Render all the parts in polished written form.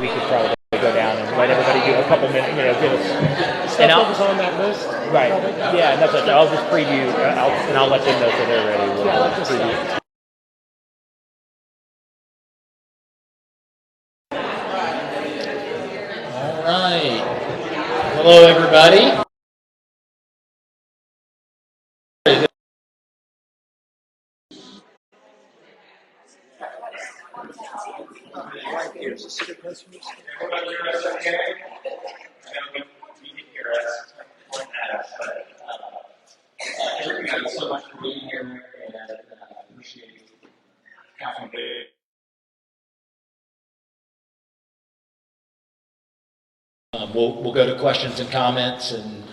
we could probably go down and let everybody do a couple minutes, give us. Stuff that was on that list. Right. Yeah, and that's what I'll just preview, and I'll let them know so they're ready. We'll preview. All right. Hello, everybody. Here's the city customers. Everybody hear us okay? I know you can hear us, point at us, but everybody, so much for being here, and appreciate Councilman Bay. We'll go to questions and comments, and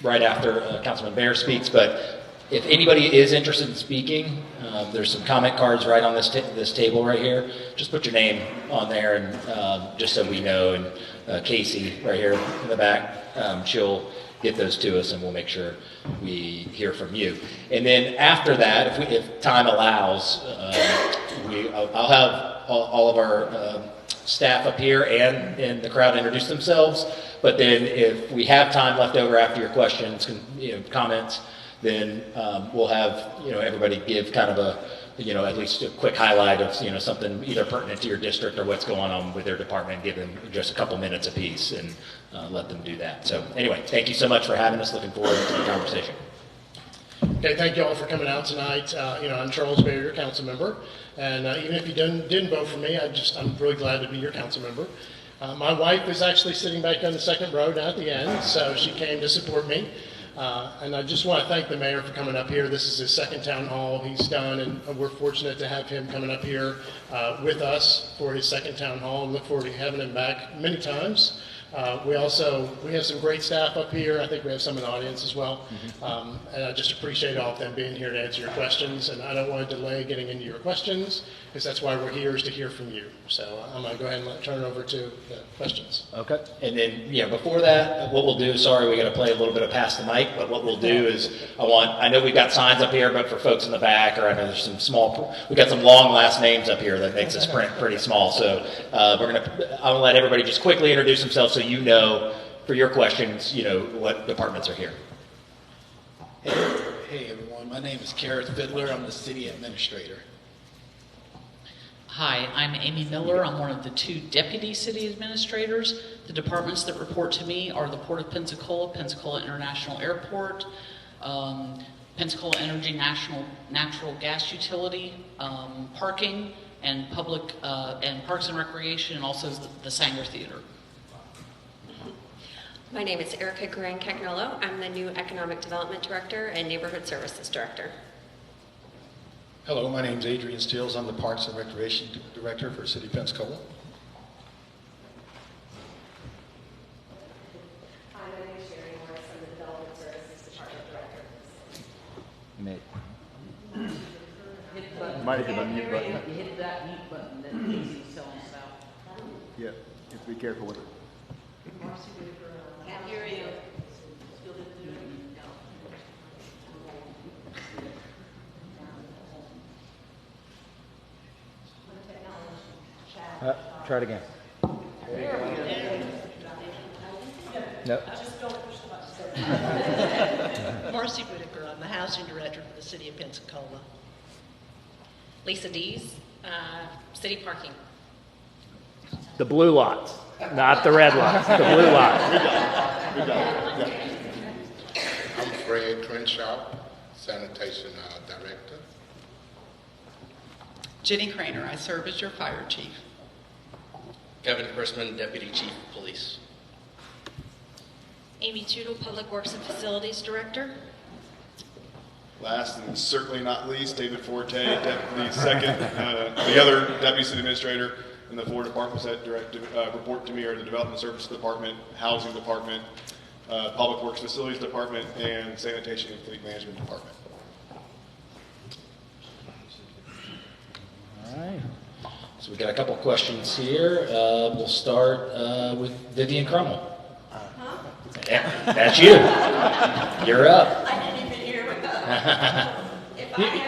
right after Councilman Baer speaks. But if anybody is interested in speaking, there's some comment cards right on this table right here. Just put your name on there, and just so we know. And Casey right here in the back, she'll get those to us, and we'll make sure we hear from you. And then after that, if time allows, I'll have all of our staff up here and in the crowd introduce themselves. But then if we have time left over after your questions, comments, then we'll have everybody give kind of a at least a quick highlight of something either pertinent to your district or what's going on with their department. Give them just a couple minutes apiece and let them do that. So anyway, thank you so much for having us. Looking forward to the conversation. Okay, thank you all for coming out tonight. I'm Charles Baer, your council member, and even if you didn't vote for me, I'm really glad to be your council member. My wife is actually sitting back on the second row down at the end, so she came to support me. And I just want to thank the mayor for coming up here. This is his second town hall he's done, and we're fortunate to have him coming up here with us for his second town hall, and look forward to having him back many times. We have some great staff up here. I think we have some in the audience as well. And I just appreciate all of them being here to answer your questions. And I don't want to delay getting into your questions, because that's why we're here, is to hear from you. So I'm going to go ahead and turn it over to the questions. Okay. And then, before that, what we'll do, sorry, we got to play a little bit of pass the mic, but what we'll do is I know we've got signs up here, but for folks in the back, or I know there's we've got some long last names up here that makes this print pretty small. So I'm going to let everybody just quickly introduce themselves so for your questions, what departments are here. Hey everyone, my name is Garrett Fiddler. I'm the city administrator. Hi, I'm Amy Miller. I'm one of the 2 deputy city administrators. The departments that report to me are the Port of Pensacola, Pensacola International Airport, Pensacola Energy Natural Gas Utility, parking, and public and Parks and Recreation, and also the Sanger Theater. My name is Erica Guerin-Cagnolo. I'm the new Economic Development Director and Neighborhood Services Director. Hello, my name is Adrian Steels. I'm the Parks and Recreation Director for City of Pensacola. Hi, my name is Sherry Morris. I'm the Development Services Department Director. Might hit the mute button. You hit that mute button that Casey's telling us about. Yeah, you have to be careful with it. Can't hear you. Try it again. Nope. Marcy Whitaker, I'm the housing director for the City of Pensacola. Lisa Dees, City Parking. The blue lots, not the red lots. The blue lots. I'm Fred Crenshaw, Sanitation Director. Jenny Craner, I serve as your fire chief. Kevin Chrisman, Deputy Chief of Police. Amy Tudor, Public Works and Facilities Director. Last and certainly not least, David Forte, the second, the other Deputy City Administrator, and the 4 departments that report to me are the Development Services Department, Housing Department, Public Works Facilities Department, and Sanitation and Fleet Management Department. All right. So we got a couple questions here. We'll start with Vivian Crummell. Yeah, that's you. You're up. I didn't even hear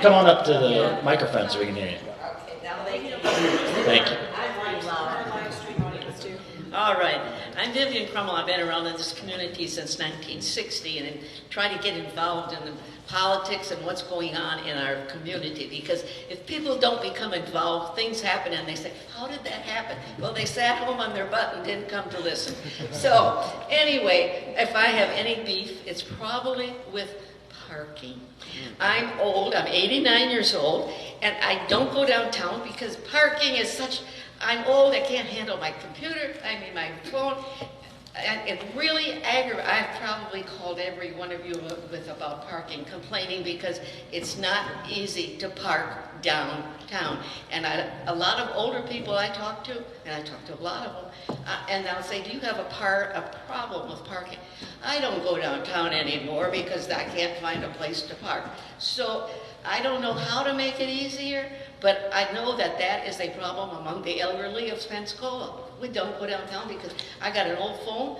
Come on up to the microphone so we can hear you. Okay, now they can. Thank you. I'm running loud. I'm Vivian Crummell. I've been around in this community since 1960 and try to get involved in the politics and what's going on in our community, because if people don't become involved, things happen and they say, how did that happen? Well, they sat home on their butt and didn't come to listen. So anyway, if I have any beef, it's probably with parking. I'm old, I'm 89 years old, and I don't go downtown because parking is such, I'm old, I can't handle my computer, my phone. And it really aggravates. I've probably called every one of you with about parking, complaining because it's not easy to park downtown. And a lot of older people I talk to, and I talk to a lot of them, and I'll say, do you have a problem with parking? I don't go downtown anymore because I can't find a place to park. So I don't know how to make it easier, but I know that that is a problem among the elderly of Pensacola. We don't go downtown because I got an old phone.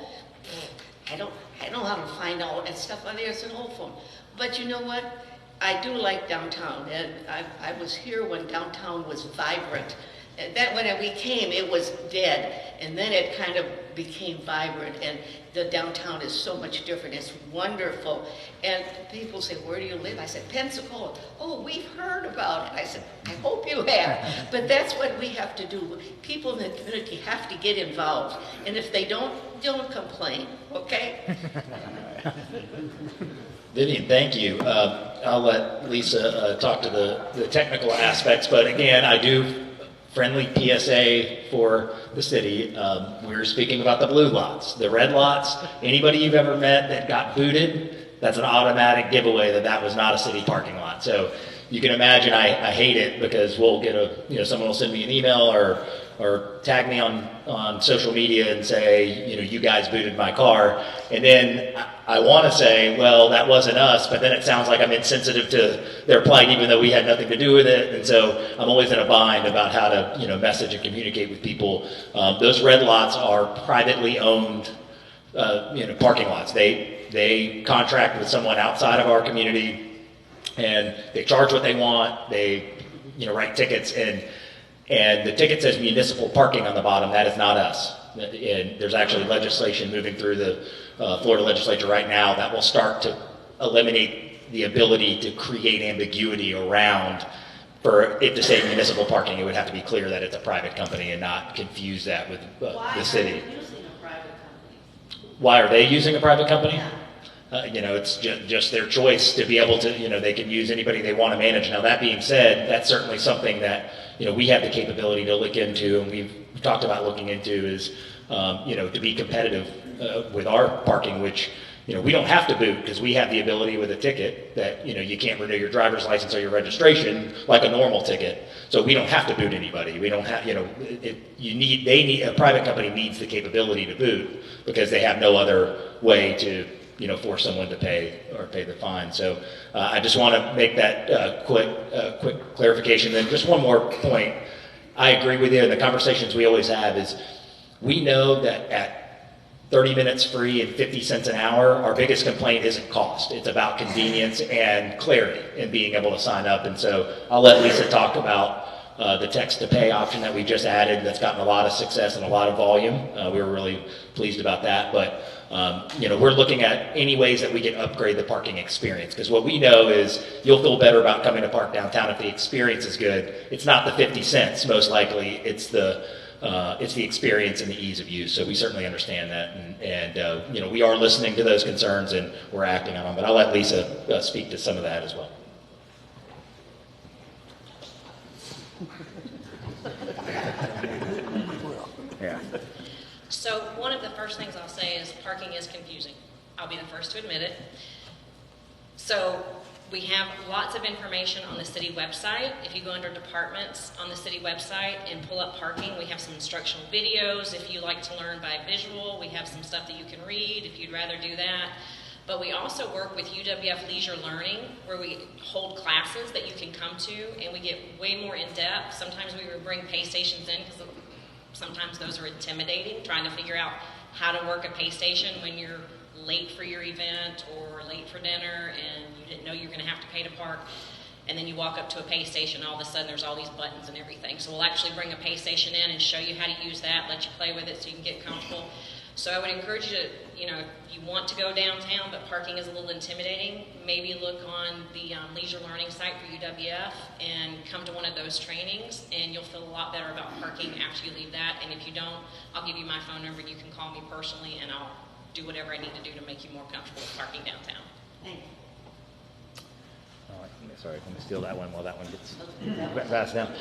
I don't know how to find all that stuff on there. It's an old phone. But you know what? I do like downtown. And I was here when downtown was vibrant. And that when we came, it was dead. And then it kind of became vibrant. And the downtown is so much different. It's wonderful. And people say, where do you live? I said, Pensacola. Oh, we've heard about it. I said, I hope you have. But that's what we have to do. People in the community have to get involved. And if they don't complain, okay? Vivian, thank you. I'll let Lisa talk to the technical aspects, but again, I do friendly PSA for the city. We were speaking about the blue lots. The red lots, anybody you've ever met that got booted, that's an automatic giveaway that was not a city parking lot. So you can imagine I hate it because we'll get someone will send me an email or tag me on social media and say, you guys booted my car. And then I want to say, well, that wasn't us, but then it sounds like I'm insensitive to their plight, even though we had nothing to do with it. And so I'm always in a bind about how to, message and communicate with people. Those red lots are privately owned, parking lots. They contract with someone outside of our community, and they charge what they want. They, write tickets, and the ticket says municipal parking on the bottom. That is not us. And there's actually legislation moving through the Florida legislature right now that will start to eliminate the ability to create ambiguity around, for it to say municipal parking, it would have to be clear that it's a private company and not confuse that with the city. Why are they using a private company? It's just their choice to be able to, they can use anybody they want to manage. Now, that being said, that's certainly something that, we have the capability to look into, and we've talked about looking into is, to be competitive with our parking, which, we don't have to boot because we have the ability with a ticket that, you can't renew your driver's license or your registration like a normal ticket. So we don't have to boot anybody. We don't have, a private company needs the capability to boot because they have no other way to, force someone to pay the fine. So I just want to make that quick clarification. Then just one more point. I agree with you. And the conversations we always have is we know that at 30 minutes free and 50 cents an hour, our biggest complaint isn't cost. It's about convenience and clarity and being able to sign up. And so I'll let Lisa talk about the text to pay option that we just added that's gotten a lot of success and a lot of volume. We were really pleased about that. But we're looking at any ways that we can upgrade the parking experience, because what we know is you'll feel better about coming to park downtown if the experience is good. It's not the 50 cents, most likely. It's the experience and the ease of use. So we certainly understand that, and we are listening to those concerns and we're acting on them. But I'll let Lisa speak to some of that as well. Yeah. So one of the first things I'll say is parking is confusing. I'll be the first to admit it. So we have lots of information on the city website. If you go under departments on the city website and pull up parking, we have some instructional videos. If you like to learn by visual, we have some stuff that you can read if you'd rather do that. But we also work with UWF Leisure Learning, where we hold classes that you can come to, and we get way more in depth. Sometimes we would bring pay stations in because sometimes those are intimidating, trying to figure out how to work a pay station when you're late for your event or late for dinner and you didn't know you were going to have to pay to park. And then you walk up to a pay station, all of a sudden there's all these buttons and everything. So we'll actually bring a pay station in and show you how to use that, let you play with it so you can get comfortable. So I would encourage you to, you know, if you want to go downtown, but parking is a little intimidating, maybe look on the leisure learning site for UWF and come to one of those trainings, and you'll feel a lot better about parking after you leave that. And if you don't, I'll give you my phone number. You can call me personally, and I'll do whatever I need to do to make you more comfortable with parking downtown. Thank you. Sorry, I'm going to steal that one while that one gets passed down.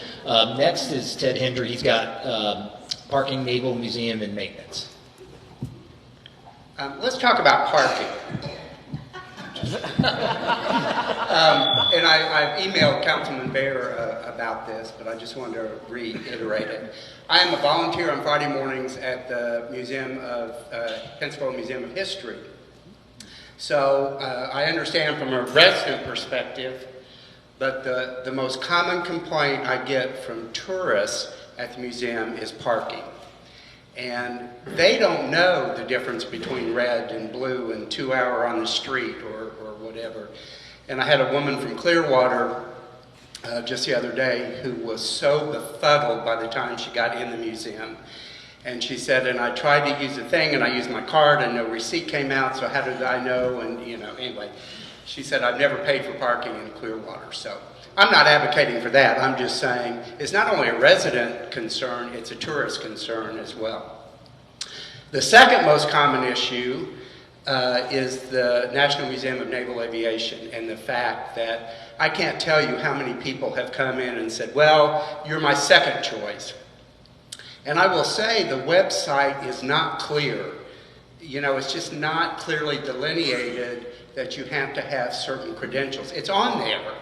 Next is Ted Hendry. He's got parking, naval museum, and maintenance. Let's talk about parking. And I've emailed Councilman Baer about this, but I just wanted to reiterate it. I am a volunteer on Friday mornings at the Pensacola Museum of History. So I understand from a resident perspective, but the most common complaint I get from tourists at the museum is parking. And they don't know the difference between red and blue and 2 hour on the street or whatever. And I had a woman from Clearwater just the other day who was so befuddled by the time she got in the museum. And she said, and I tried to use the thing and I used my card and no receipt came out, so how did I know? And you know, anyway, she said, I've never paid for parking in Clearwater. So I'm not advocating for that. I'm just saying it's not only a resident concern, it's a tourist concern as well. The second most common issue is the National Museum of Naval Aviation and the fact that I can't tell you how many people have come in and said, well, you're my second choice. And I will say the website is not clear. You know, it's just not clearly delineated that you have to have certain credentials. It's on there,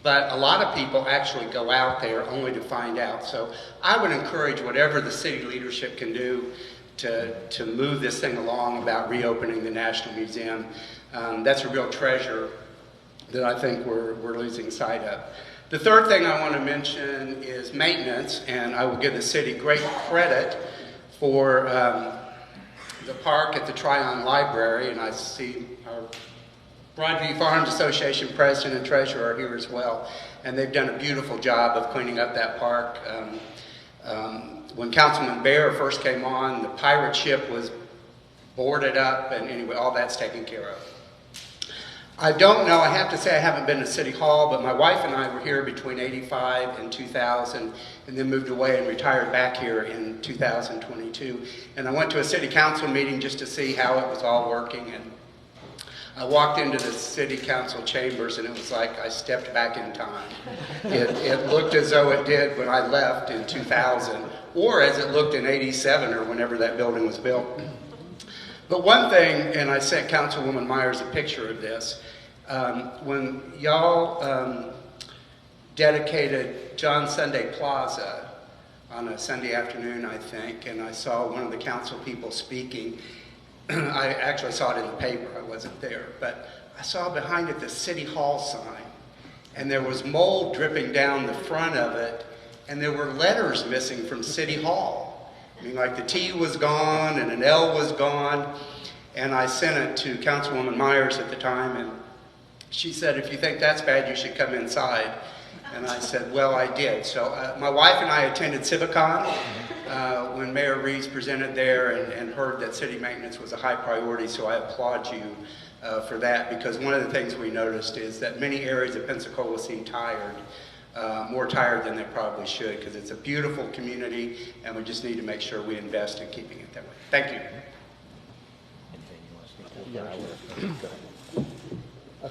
but a lot of people actually go out there only to find out. So I would encourage whatever the city leadership can do to move this thing along about reopening the National Museum. That's a real treasure that I think we're losing sight of. The third thing I want to mention is maintenance, and I will give the city great credit for the park at the Tryon Library, and I see our Broadview Farms Association president and treasurer are here as well, and they've done a beautiful job of cleaning up that park. When Councilman Baer first came on, the pirate ship was boarded up, and anyway, all that's taken care of. I don't know, I have to say I haven't been to City Hall, but my wife and I were here between 85 and 2000, and then moved away and retired back here in 2022. And I went to a city council meeting just to see how it was all working, and I walked into the city council chambers and it was like I stepped back in time. It looked as though it did when I left in 2000, or as it looked in 87 or whenever that building was built. But one thing, and I sent Councilwoman Myers a picture of this, when y'all dedicated John Sunday Plaza on a Sunday afternoon, I think, and I saw one of the council people speaking. I actually saw it in the paper, I wasn't there, but I saw behind it the City Hall sign, and there was mold dripping down the front of it, and there were letters missing from City Hall. I mean, like the T was gone and an L was gone, and I sent it to Councilwoman Myers at the time, and she said, if you think that's bad, you should come inside. And I said, well, I did. So my wife and I attended Civicon when Mayor Reeves presented there and heard that city maintenance was a high priority, so I applaud you for that, because one of the things we noticed is that many areas of Pensacola seem tired, more tired than they probably should, because it's a beautiful community and we just need to make sure we invest in keeping it that way. Thank you.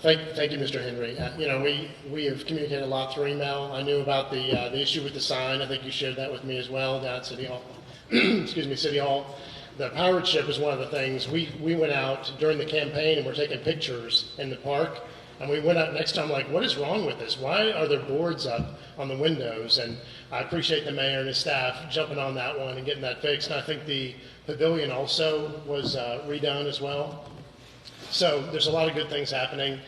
Thank you, Mr. Henry. You know, we have communicated a lot through email. I knew about the issue with the sign. I think you shared that with me as well down at City Hall. Excuse me, City Hall. The pirate ship is one of the things. We went out during the campaign and we're taking pictures in the park. And we went out next time like, what is wrong with this? Why are there boards up on the windows? And I appreciate the mayor and his staff jumping on that one and getting that fixed. And I think the pavilion also was redone as well. So there's a lot of good things happening.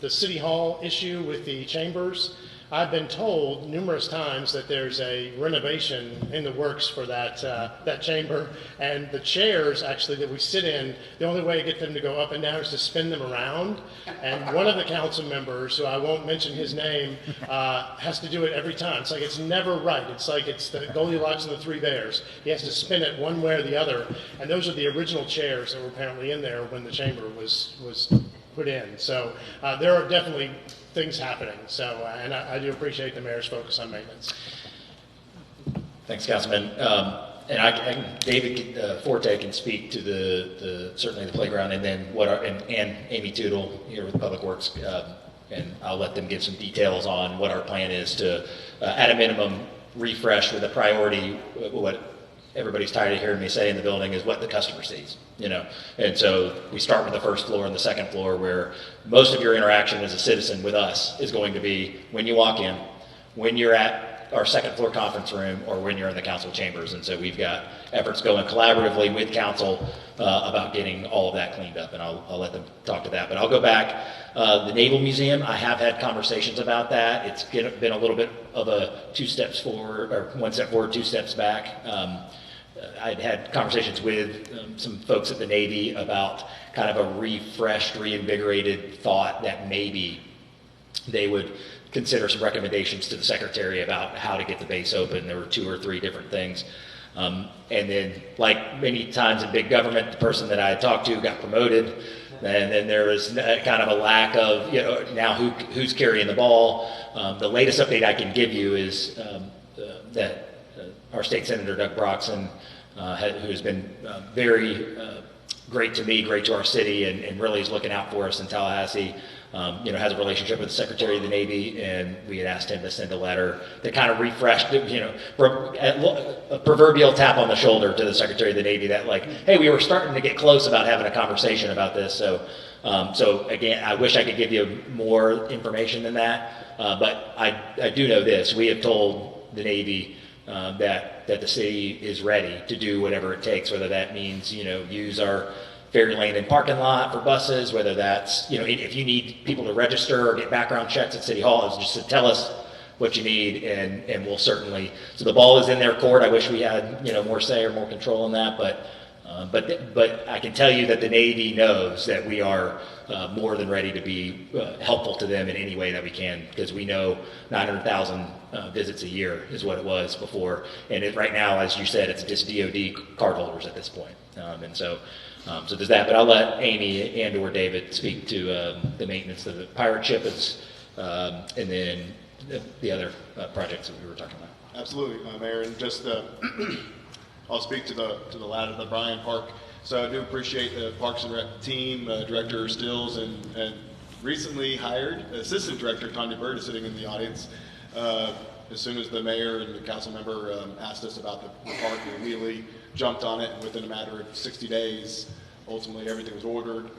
The City Hall issue with the chambers, I've been told numerous times that there's a renovation in the works for that chamber, and the chairs actually that we sit in, the only way to get them to go up and down is to spin them around. And one of the council members, who I won't mention his name, has to do it every time. It's like it's never right. It's like it's the Goldilocks and the Three Bears. He has to spin it one way or the other. And those are the original chairs that were apparently in there when the chamber was put in. So there are definitely things happening. So, and I do appreciate the mayor's focus on maintenance. Thanks, Councilman. And David Forte can speak to the certainly the playground, and then and Amy Tootle here with Public Works, and I'll let them give some details on what our plan is to, at a minimum, refresh with a priority. What everybody's tired of hearing me say in the building is what the customer sees, you know. And so we start with the first floor and the second floor, where most of your interaction as a citizen with us is going to be when you walk in, when you're at our second floor conference room, or when you're in the council chambers. And so we've got efforts going collaboratively with council about getting all of that cleaned up, and I'll let them talk to that. But I'll go back. The Naval Museum, I have had conversations about that. It's been a little bit of a 2 steps forward, or 1 step forward, 2 steps back. I'd had conversations with some folks at the Navy about kind of a refreshed, reinvigorated thought that maybe they would consider some recommendations to the secretary about how to get the base open. There were 2 or 3 different things. And then, like many times in big government, the person that I had talked to got promoted. And then there was kind of a lack of, you know, now who's carrying the ball. The latest update I can give you is that our state senator, Doug Broxson, who has been very great to me, great to our city, and really is looking out for us in Tallahassee, has a relationship with the Secretary of the Navy, and we had asked him to send a letter that kind of refreshed, a proverbial tap on the shoulder to the Secretary of the Navy that, like, hey, we were starting to get close about having a conversation about this. So again, I wish I could give you more information than that, but I do know this. We have told the Navy that the city is ready to do whatever it takes, whether that means, use our ferry lane and parking lot for buses, whether that's, if you need people to register or get background checks at City Hall, it's just to tell us what you need, and we'll certainly, so the ball is in their court. I wish we had, more say or more control on that, but I can tell you that the Navy knows that we are more than ready to be helpful to them in any way that we can, because we know 900,000 visits a year is what it was before, and right now, as you said, it's just DoD cardholders at this point, so there's that. But I'll let Amy and or David speak to the maintenance of the pirate ship, and then the other projects that we were talking about. Absolutely, Mayor, and just I'll speak to the latter, the Bryan Park. So I do appreciate the Parks and Rec team, Director Stills, and recently hired Assistant Director Tanya Bird is sitting in the audience. As soon as the mayor and the council member asked us about the park, we immediately jumped on it, and within a matter of 60 days, ultimately everything was ordered,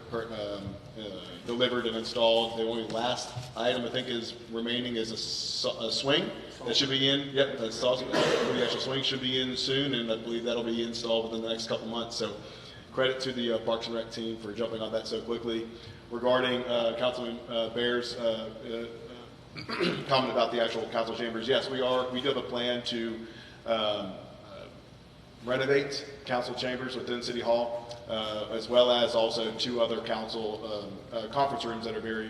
delivered, and installed. The only last item I think is remaining is a swing that should be in. Yep, the actual swing should be in soon, and I believe that'll be installed within the next couple months. So credit to the Parks and Rec team for jumping on that so quickly. Regarding Councilman Bear's comment about the actual council chambers, yes, we do have a plan to renovate council chambers within City Hall, as well as also 2 other council conference rooms that are very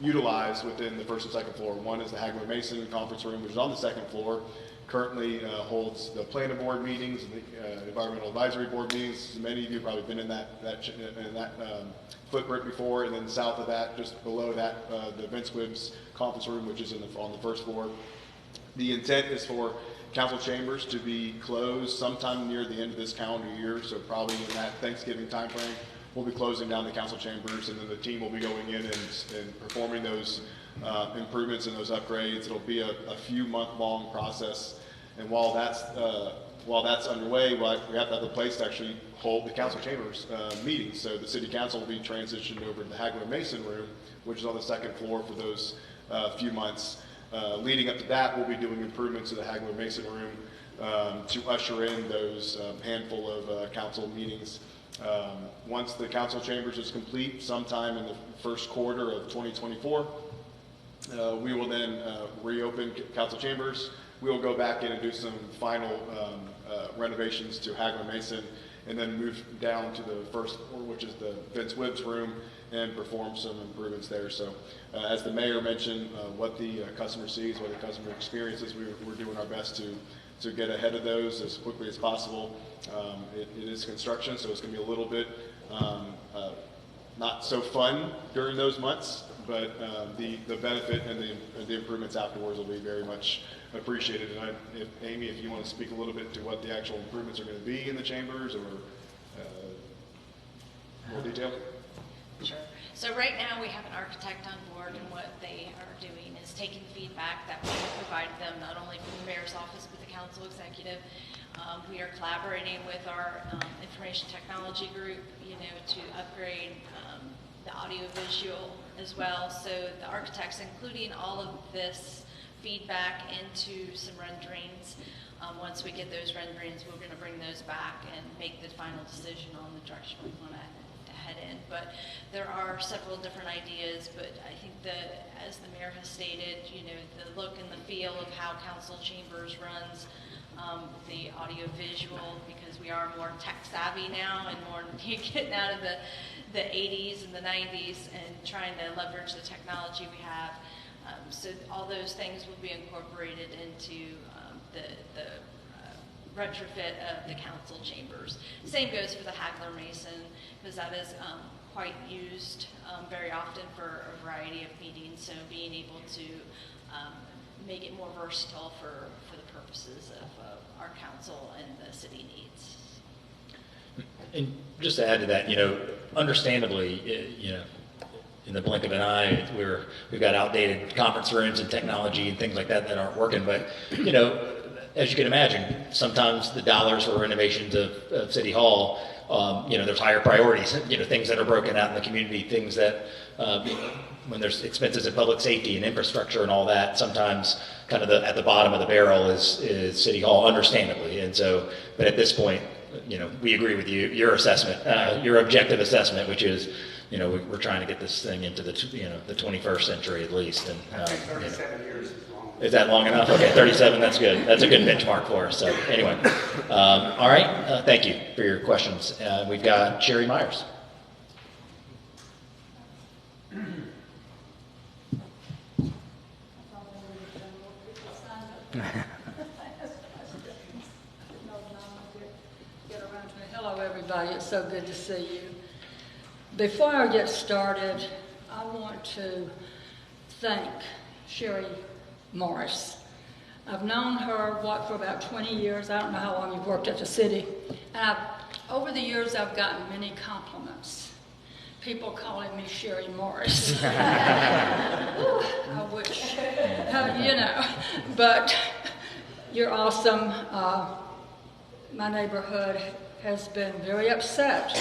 utilized within the first and second floor. One is the Hagler Mason conference room, which is on the second floor. Currently holds the planning board meetings and the environmental advisory board meetings. Many of you have probably been in that footprint before. And then south of that, just below that, the Vince Quibbs conference room, which is on the first floor. The intent is for council chambers to be closed sometime near the end of this calendar year. So probably in that Thanksgiving timeframe, we'll be closing down the council chambers, and then the team will be going in and performing those improvements and those upgrades. It'll be a few month-long process, and while that's underway, we have to have a place to actually hold the council chambers meetings. So the city council will be transitioned over to the Hagler Mason room, which is on the second floor for those few months. Leading up to that, we'll be doing improvements to the Hagler Mason room to usher in those handful of council meetings. Once the council chambers is complete, sometime in the first quarter of 2024, We will then reopen council chambers. We will go back in and do some final renovations to Hagler Mason, and then move down to the first floor, which is the Vince Wibbs room, and perform some improvements there. So as the mayor mentioned, what the customer sees, what the customer experiences, we're doing our best to get ahead of those as quickly as possible. It is construction, so it's going to be a little bit not so fun during those months, but the benefit and the improvements afterwards will be very much appreciated. And Amy, if you want to speak a little bit to what the actual improvements are going to be in the chambers, or more detail. Sure. So right now we have an architect on board, and what they are doing is taking feedback that we provide them, not only from the mayor's office but the council executive. We are collaborating with our information technology group, to upgrade the audio-visual as well. So the architect's including all of this feedback into some renderings. Once we get those renderings, we're going to bring those back and make the final decision on the direction we want to head in. But there are several different ideas, but I think that, as the mayor has stated, the look and the feel of how council chambers runs, the audio-visual, because we are more tech-savvy now and more getting out of the 80s and the 90s and trying to leverage the technology we have. So all those things will be incorporated into the retrofit of the council chambers. Same goes for the Hagler Mason, because that is quite used very often for a variety of meetings. So being able to make it more versatile for the purposes of our council and the city needs. And just to add to that, understandably, in the blink of an eye, we've got outdated conference rooms and technology and things like that aren't working. But, as you can imagine, sometimes the dollars for renovations of City Hall, there's higher priorities, things that are broken out in the community, things that, when there's expenses in public safety and infrastructure and all that, sometimes kind of at the bottom of the barrel is City Hall, understandably. And so, but at this point, we agree with you, your assessment, your objective assessment, which is, we're trying to get this thing into the 21st century at least. And, 37 years is long. Is that long enough? Okay, 37, that's good. That's a good benchmark for us. So anyway, all right, thank you for your questions. We've got Sherry Myers. Hello, everybody. It's so good to see you. Before I get started, I want to thank Sherry Morris. I've known her, for about 20 years. I don't know how long you've worked at the city. And over the years, I've gotten many compliments. People calling me Sherry Morris. I wish, but you're awesome. My neighborhood has been very upset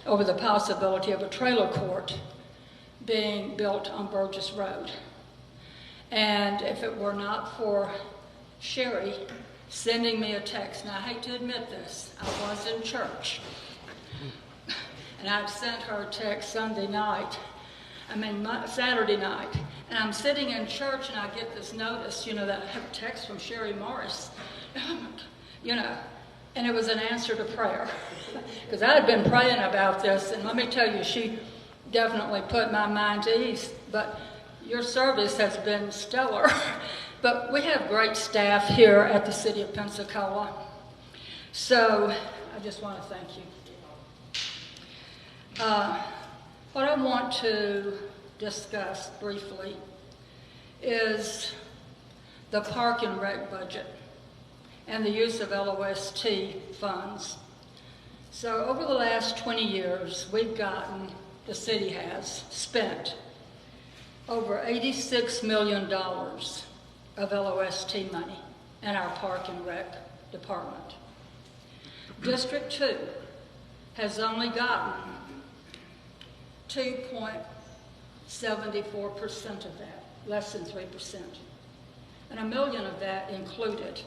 over the possibility of a trailer court being built on Burgess Road. And if it were not for Sherry sending me a text, and I hate to admit this, I was in church, and I'd sent her a text Saturday night, and I'm sitting in church and I get this notice, that I have a text from Sherry Morris, and it was an answer to prayer. Because I had been praying about this, and let me tell you, she definitely put my mind to ease. But your service has been stellar. But we have great staff here at the City of Pensacola. So I just want to thank you. What I want to discuss briefly is the Park and Rec budget and the use of LOST funds. So over the last 20 years, the city has spent over $86 million of LOST money in our Park and Rec department. District 2 has only gotten 2.74% of that, less than 3%. And $1 million of that included,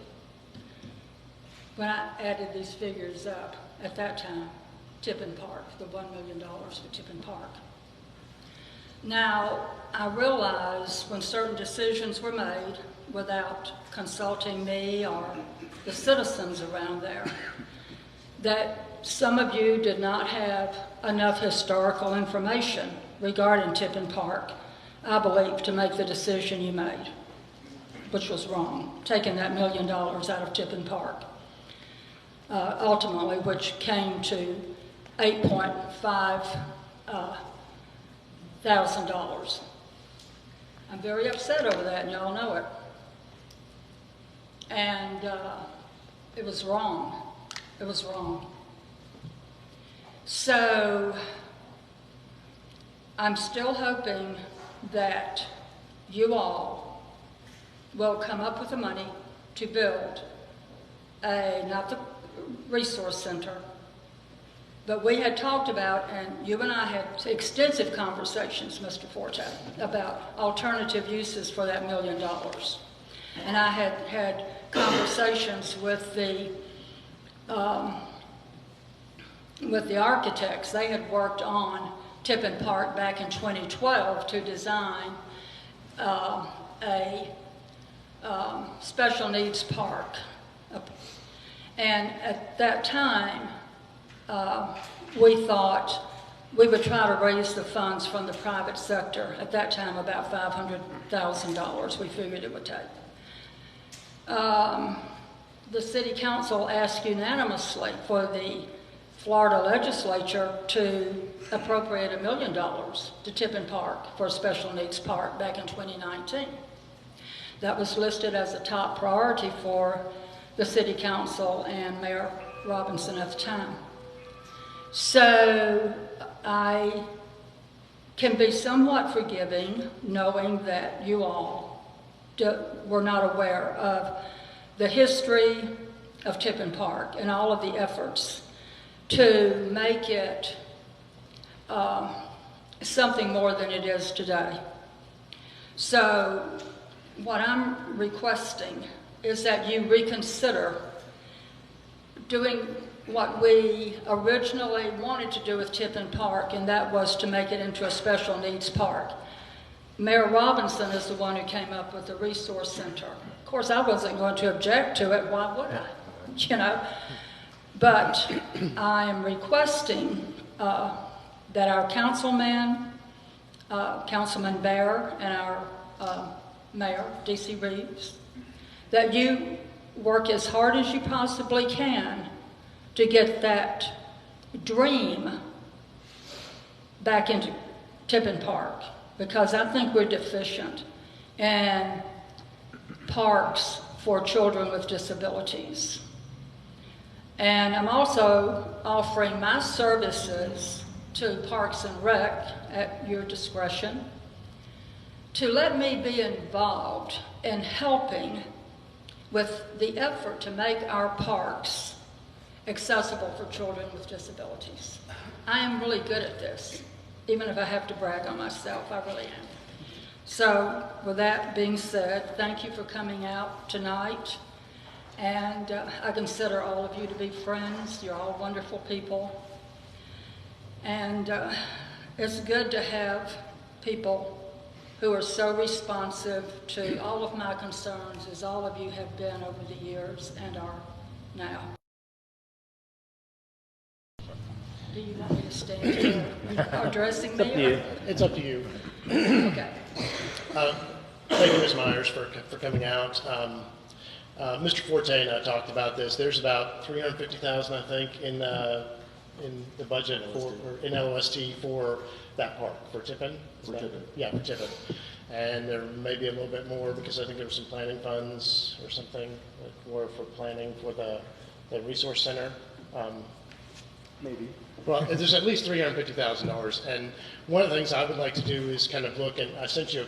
when I added these figures up at that time, Tippin Park, the $1 million for Tippin Park. Now, I realize when certain decisions were made without consulting me or the citizens around there, that some of you did not have enough historical information regarding Tippin Park, I believe, to make the decision you made, which was wrong, taking that $1 million out of Tippin Park, ultimately, which came to $8.5 thousand. I'm very upset over that, and y'all know it. And it was wrong. It was wrong. So I'm still hoping that you all will come up with the money to build not the resource center, but we had talked about, and you and I had extensive conversations, Mr. Forte, about alternative uses for that $1 million. And I had had conversations with the architects. They had worked on Tippin Park back in 2012 to design a special needs park. And at that time, we thought we would try to raise the funds from the private sector. At that time, about $500,000 we figured it would take. The City Council asked unanimously for the Florida legislature to appropriate $1 million to Tippin Park for a special needs park back in 2019. That was listed as a top priority for the City Council and Mayor Robinson at the time. So I can be somewhat forgiving knowing that you all were not aware of the history of Tippin Park and all of the efforts to make it something more than it is today. So what I'm requesting is that you reconsider doing what we originally wanted to do with Tippin Park, and that was to make it into a special needs park. Mayor Robinson is the one who came up with the resource center. Of course, I wasn't going to object to it. Why would I? You know? But I am requesting that our councilman, Councilman Bear, and our Mayor, D.C. Reeves, that you work as hard as you possibly can to get that dream back into Tippin Park, because I think we're deficient in parks for children with disabilities. And I'm also offering my services to Parks and Rec at your discretion to let me be involved in helping with the effort to make our parks accessible for children with disabilities. I am really good at this, even if I have to brag on myself, I really am. So with that being said, thank you for coming out tonight. And I consider all of you to be friends. You're all wonderful people. And it's good to have people who are so responsive to all of my concerns as all of you have been over the years and are now. Do you want me to stand here addressing me? It's up to you. It's up to you. Okay. Thank you, Ms. Myers, for coming out. Mr. Forte and I talked about this. There's about $350,000, I think, in the budget for in LOST for that park for Tippin. Yeah, for Tippin. And there may be a little bit more because I think there were some planning funds or something for planning for the resource center. Maybe. Well, there's at least $350,000, and one of the things I would like to do is kind of look, and I sent you,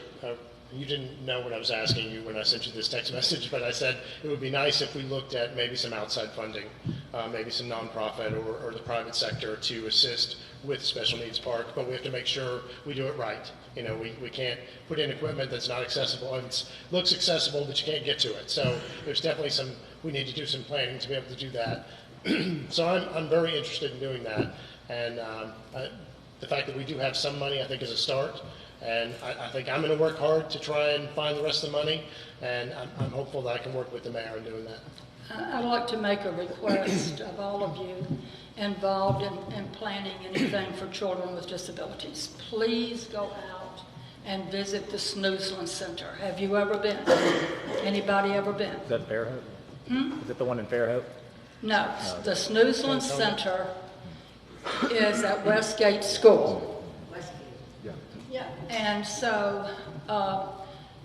you didn't know what I was asking you when I sent you this text message, but I said it would be nice if we looked at maybe some outside funding, maybe some nonprofit or the private sector to assist with Special Needs Park, but we have to make sure we do it right. You know, we can't put in equipment that's not accessible, and it looks accessible, but you can't get to it. So there's definitely we need to do some planning to be able to do that. So I'm very interested in doing that, and the fact that we do have some money, I think, is a start. And I think I'm going to work hard to try and find the rest of the money, and I'm hopeful that I can work with the mayor in doing that. I'd like to make a request of all of you involved in planning anything for children with disabilities. Please go out and visit the Snoozland Center. Have you ever been? Anybody ever been? Is that Fairhope? Is it the one in Fairhope? No, the Snoozland Center is at Westgate School. Yeah. And so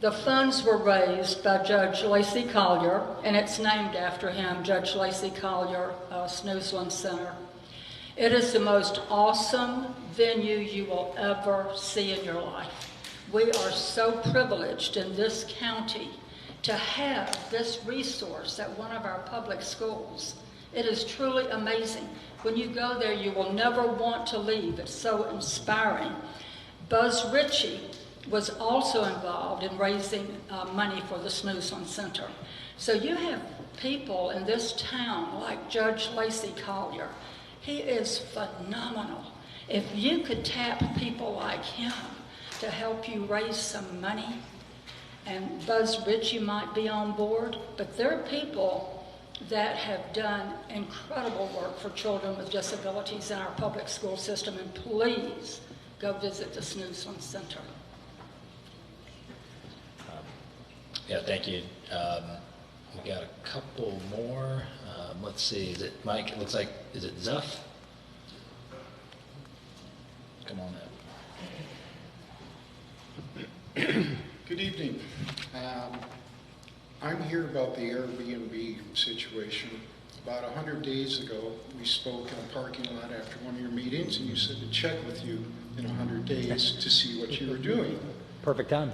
the funds were raised by Judge Lacey Collier, and it's named after him, Judge Lacey Collier, Snoozland Center. It is the most awesome venue you will ever see in your life. We are so privileged in this county to have this resource at one of our public schools. It is truly amazing. When you go there, you will never want to leave. It's so inspiring. Buzz Ritchie was also involved in raising money for the Snoozland Center. So you have people in this town like Judge Lacey Collier. He is phenomenal. If you could tap people like him to help you raise some money, and Buzz Ritchie might be on board, but there are people that have done incredible work for children with disabilities in our public school system, and please go visit the Snoozland Center. Yeah, thank you. We got a couple more. Let's see, is it Mike? It looks like, is it Zuff? Come on up. Good evening. I'm here about the Airbnb situation. About 100 days ago, we spoke in a parking lot after one of your meetings, and you said to check with you in 100 days to see what you were doing. Perfect time.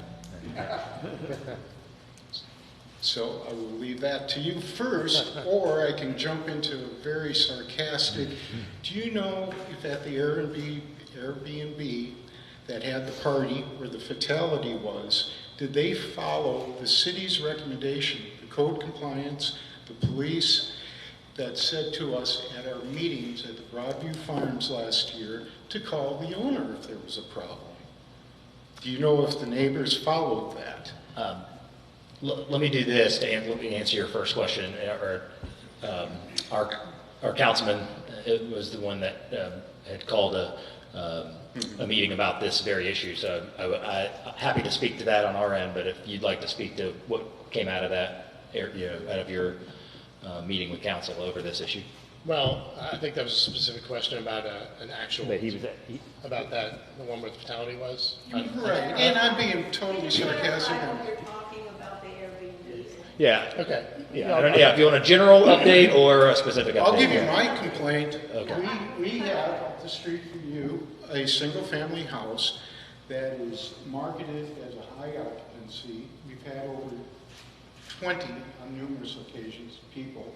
So I will leave that to you first, or I can jump into a very sarcastic. Do you know if at the Airbnb that had the party where the fatality was, did they follow the city's recommendation, the code compliance, the police, that said to us at our meetings at the Broadview Farms last year to call the owner if there was a problem? Do you know if the neighbors followed that? Let me do this to let me answer your first question. Our councilman was the one that had called a meeting about this very issue. So I'm happy to speak to that on our end. But if you'd like to speak to what came out of that, out of your meeting with council over this issue. Well, I think that was a specific question about an actual, about that, the one where the fatality was. Right, and I'm being totally sarcastic. Yeah. Okay. Yeah. If you want a general update or a specific update. I'll give you my complaint. Okay. We have up the street from you a single-family house that is marketed as a high occupancy. We've had over 20 on numerous occasions people.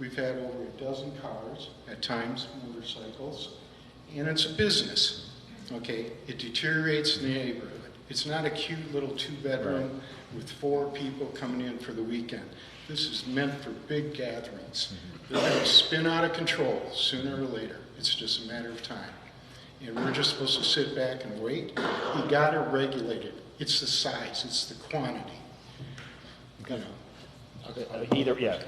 We've had over a dozen cars, at times motorcycles, and it's a business. Okay, it deteriorates the neighborhood. It's not a cute little two-bedroom with 4 people coming in for the weekend. This is meant for big gatherings. They're going to spin out of control sooner or later. It's just a matter of time. And we're just supposed to sit back and wait. You got to regulate it. It's the size. It's the quantity. You know. Either, yeah.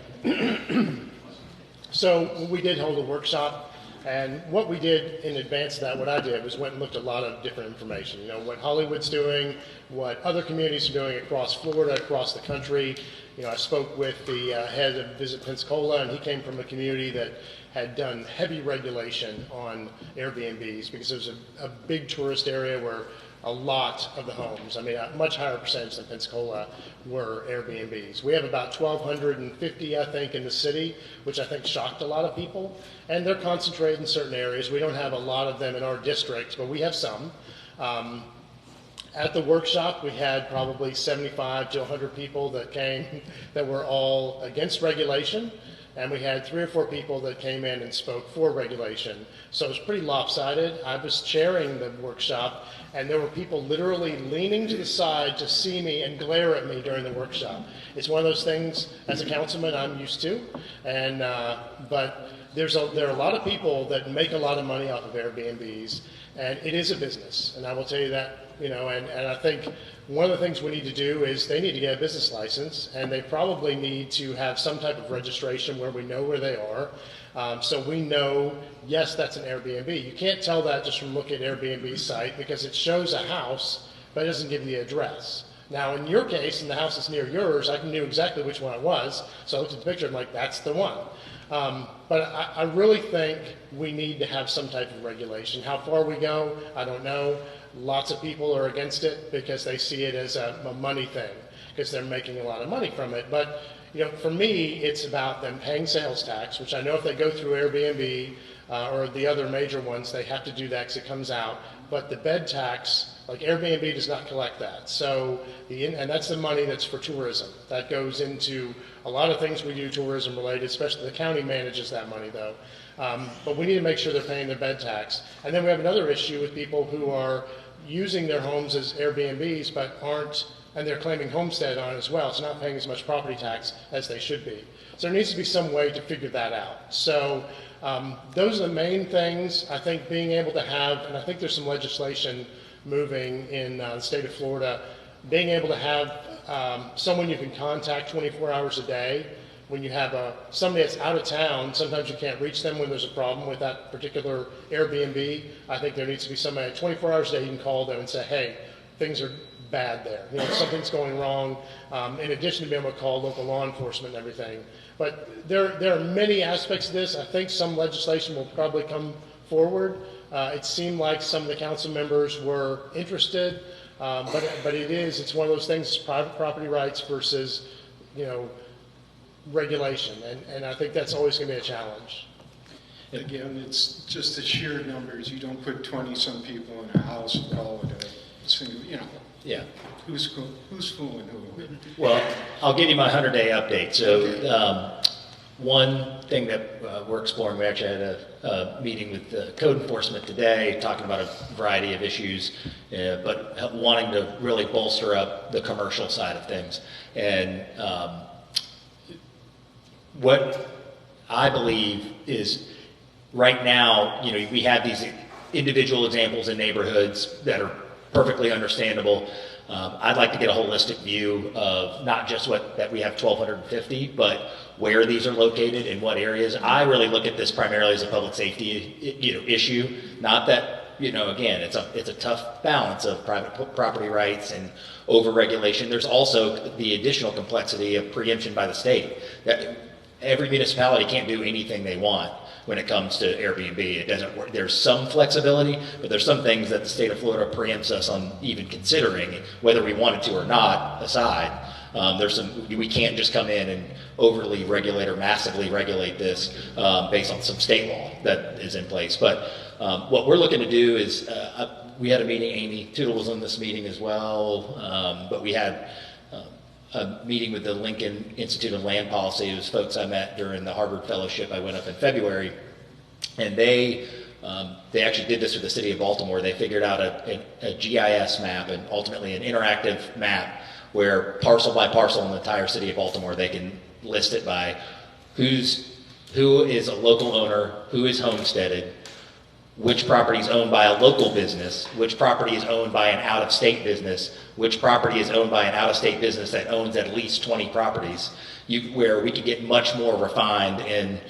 So we did hold a workshop, and what we did in advance of that, what I did was went and looked at a lot of different information. You know, what Hollywood's doing, what other communities are doing across Florida, across the country. You know, I spoke with the head of Visit Pensacola, and he came from a community that had done heavy regulation on Airbnbs because it was a big tourist area where a lot of the homes, I mean, a much higher percentage than Pensacola, were Airbnbs. We have about 1,250, I think, in the city, which I think shocked a lot of people. And they're concentrated in certain areas. We don't have a lot of them in our district, but we have some. At the workshop, we had probably 75 to 100 people that came that were all against regulation. And we had 3 or 4 people that came in and spoke for regulation. So it was pretty lopsided. I was chairing the workshop, and there were people literally leaning to the side to see me and glare at me during the workshop. It's one of those things, as a councilman, I'm used to. And but there are a lot of people that make a lot of money off of Airbnbs, and it is a business. And I will tell you that and I think one of the things we need to do is they need to get a business license, and they probably need to have some type of registration where we know where they are. So we know, yes, that's an Airbnb. You can't tell that just from looking at Airbnb's site because it shows a house, but it doesn't give you the address. Now, in your case, in the house that's near yours, I knew exactly which one it was. So I looked at the picture, I'm like, that's the one. But I really think we need to have some type of regulation. How far we go, I don't know. Lots of people are against it because they see it as a money thing, because they're making a lot of money from it. But for me, it's about them paying sales tax, which I know if they go through Airbnb or the other major ones, they have to do that because it comes out. But the bed tax, like Airbnb does not collect that. So, and that's the money that's for tourism. That goes into a lot of things we do tourism related, especially the county manages that money though. But we need to make sure they're paying their bed tax. And then we have another issue with people who are using their homes as Airbnbs but aren't, and they're claiming homestead on it as well, so not paying as much property tax as they should be. So there needs to be some way to figure that out. So those are the main things. I think being able to have, and I think there's some legislation moving in the state of Florida, being able to have someone you can contact 24 hours a day. When you have somebody that's out of town, sometimes you can't reach them when there's a problem with that particular Airbnb. I think there needs to be somebody 24 hours a day you can call them and say, hey, things are bad there. Something's going wrong, in addition to being able to call local law enforcement and everything. But there are many aspects of this. I think some legislation will probably come forward. It seemed like some of the council members were interested, but it's one of those things, private property rights versus, regulation, and I think that's always going to be a challenge. Again, it's just the sheer numbers. You don't put 20-some people in a house and call it a single, Yeah. Who's fooling who? Well, I'll give you my 100-day update. So one thing that we're exploring, we actually had a meeting with code enforcement today talking about a variety of issues, but wanting to really bolster up the commercial side of things. And what I believe is right now, we have these individual examples in neighborhoods that are perfectly understandable. I'd like to get a holistic view of not just that we have 1,250, but where these are located in what areas. I really look at this primarily as a public safety, issue. Not that, again, it's a tough balance of private property rights and over-regulation. There's also the additional complexity of preemption by the state. That every municipality can't do anything they want when it comes to Airbnb. It doesn't work. There's some flexibility, but there's some things that the state of Florida preempts us on even considering, whether we wanted to or not, aside. We can't just come in and overly regulate or massively regulate this based on some state law that is in place. But what we're looking to do is, we had a meeting, Amy Tootle was on this meeting as well, but we had a meeting with the Lincoln Institute of Land Policy. It was folks I met during the Harvard Fellowship. I went up in February, and they actually did this for the city of Baltimore. They figured out a GIS map and ultimately an interactive map where parcel by parcel in the entire city of Baltimore, they can list it by who is a local owner, who is homesteaded, which property is owned by a local business, which property is owned by an out-of-state business, which property is owned by an out-of-state business that owns at least 20 properties, where we could get much more refined in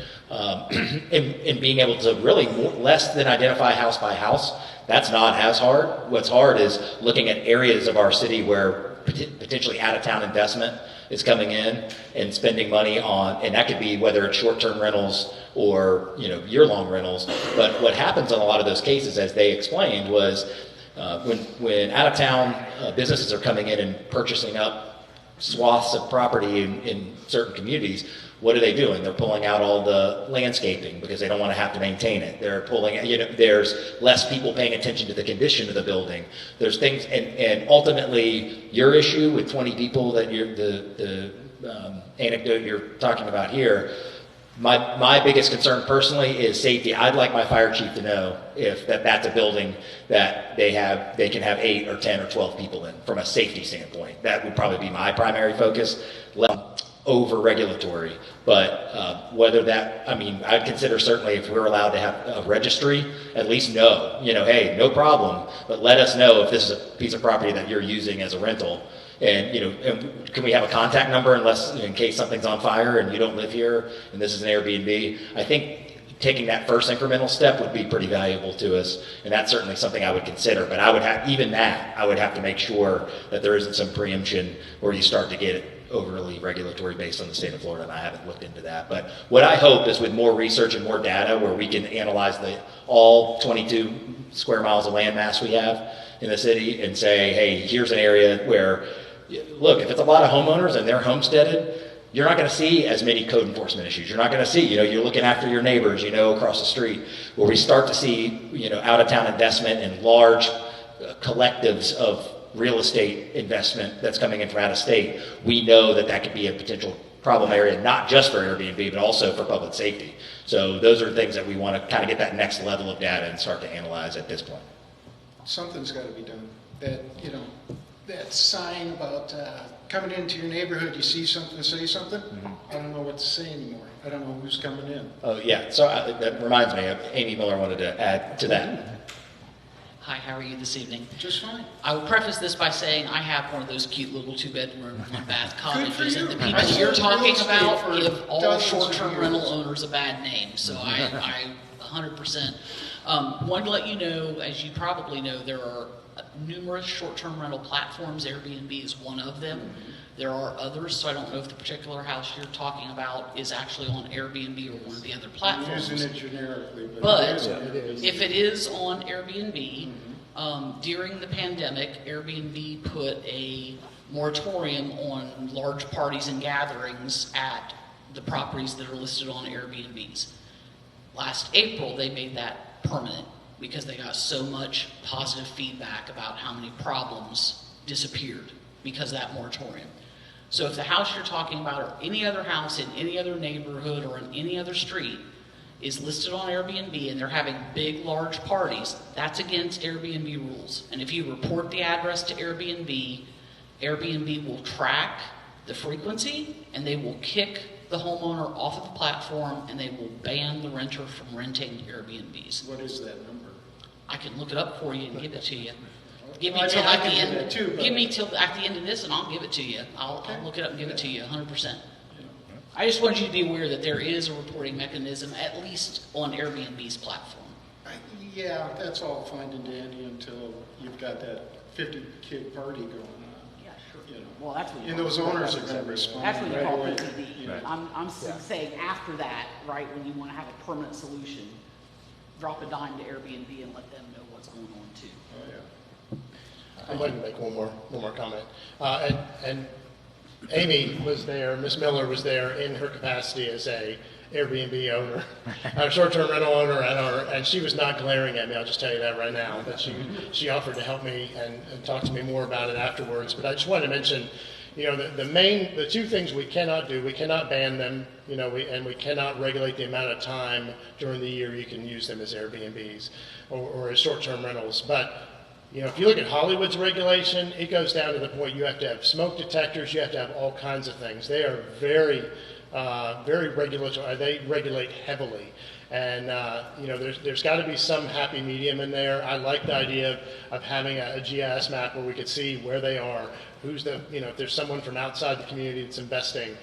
being able to really less than identify house by house. That's not as hard. What's hard is looking at areas of our city where potentially out-of-town investment is coming in and spending money on, and that could be whether it's short-term rentals or year-long rentals. But what happens in a lot of those cases, as they explained, was when out-of-town businesses are coming in and purchasing up swaths of property in certain communities, what are they doing? They're pulling out all the landscaping because they don't want to have to maintain it. They're pulling, there's less people paying attention to the condition of the building. There's things, and ultimately, your issue with 20 people that the anecdote you're talking about here, my biggest concern personally is safety. I'd like my fire chief to know if that's a building that they can have 8 or 10 or 12 people in from a safety standpoint. That would probably be my primary focus. over-regulatory. But whether that, I mean, I'd consider certainly if we're allowed to have a registry, at least know, you know, hey, no problem, but let us know if this is a piece of property that you're using as a rental. And, you know, and can we have a contact number unless, in case something's on fire and you don't live here and this is an Airbnb? I think taking that first incremental step would be pretty valuable to us, and that's certainly something I would consider. But I would have, even that, I would have to make sure that there isn't some preemption where you start to get overly regulatory based on the state of Florida, and I haven't looked into that. But what I hope is with more research and more data where we can analyze all 22 square miles of landmass we have in the city and say, hey, here's an area where, look, if it's a lot of homeowners and they're homesteaded, you're not going to see as many code enforcement issues. You're not going to see, you know, you're looking after your neighbors, you know, across the street. Where we start to see, you know, out-of-town investment and large collectives of real estate investment that's coming in from out of state, we know that that could be a potential problem area, not just for Airbnb, but also for public safety. So those are things that we want to kind of get that next level of data and start to analyze at this point. Something's got to be done. That, you know, that sign about coming into your neighborhood, you see something, say something. I don't know what to say anymore. I don't know who's coming in. Oh, yeah. So that reminds me, Amy Miller wanted to add to that. Hi, how are you this evening? Just fine. I will preface this by saying I have one of those cute little 2-bedroom, 1-bath cottages, and the you. people I you're sold real talking estate about for give all dozens of short-term years. rental owners a bad name, so I 100%. Wanted to let you know, as you probably know, there are numerous short-term rental platforms. Airbnb is one of them. There are others, so I don't know if the particular house you're talking about is actually on Airbnb or one of the other platforms. I'm using it generically, But it is. if it is on Airbnb, during the pandemic, Airbnb put a moratorium on large parties and gatherings at the properties that are listed on Airbnbs. Last April, they made that permanent because they got so much positive feedback about how many problems disappeared because of that moratorium. So if the house you're talking about or any other house in any other neighborhood or in any other street is listed on Airbnb and they're having big, large parties, that's against Airbnb rules. And if you report the address to Airbnb, Airbnb will track the frequency and they will kick the homeowner off of the platform and they will ban the renter from renting Airbnbs. What is that number? I can look it up for you and give it to you. Give me I till mean, I at the can do end. that too, but- Give me till at the end of this, and I'll give it to you. I'll look it up and give it to you, 100%. I just want you to be aware that there is a reporting mechanism, at least on Airbnb's platform. Yeah, that's all fine and dandy until you've got that 50-kid party going on. Yeah, sure. You know. Well, that's what you And call those owners are going to respond. That's what you right call away. PPD. Right. I'm saying after that, right, when you want to have a permanent solution, drop a dime to Airbnb and let them know what's going on too. Oh, yeah. I'd like to make one more comment. And Amy was there, Ms. Miller was there in her capacity as a Airbnb owner, a short-term rental owner, and she was not glaring at me, I'll just tell you that right now, but she offered to help me and talk to me more about it afterwards. But I just wanted to mention, you know, the two things we cannot do, we cannot ban them, you know, we cannot regulate the amount of time during the year you can use them as Airbnbs or as short-term rentals. But you know, if you look at Hollywood's regulation, it goes down to the point you have to have smoke detectors, you have to have all kinds of things. They are very regulatory. They regulate heavily. And, you know, there's got to be some happy medium in there. I like the idea of having a GIS map where we could see where they are, who's the, you know, if there's someone from outside the community that's investing.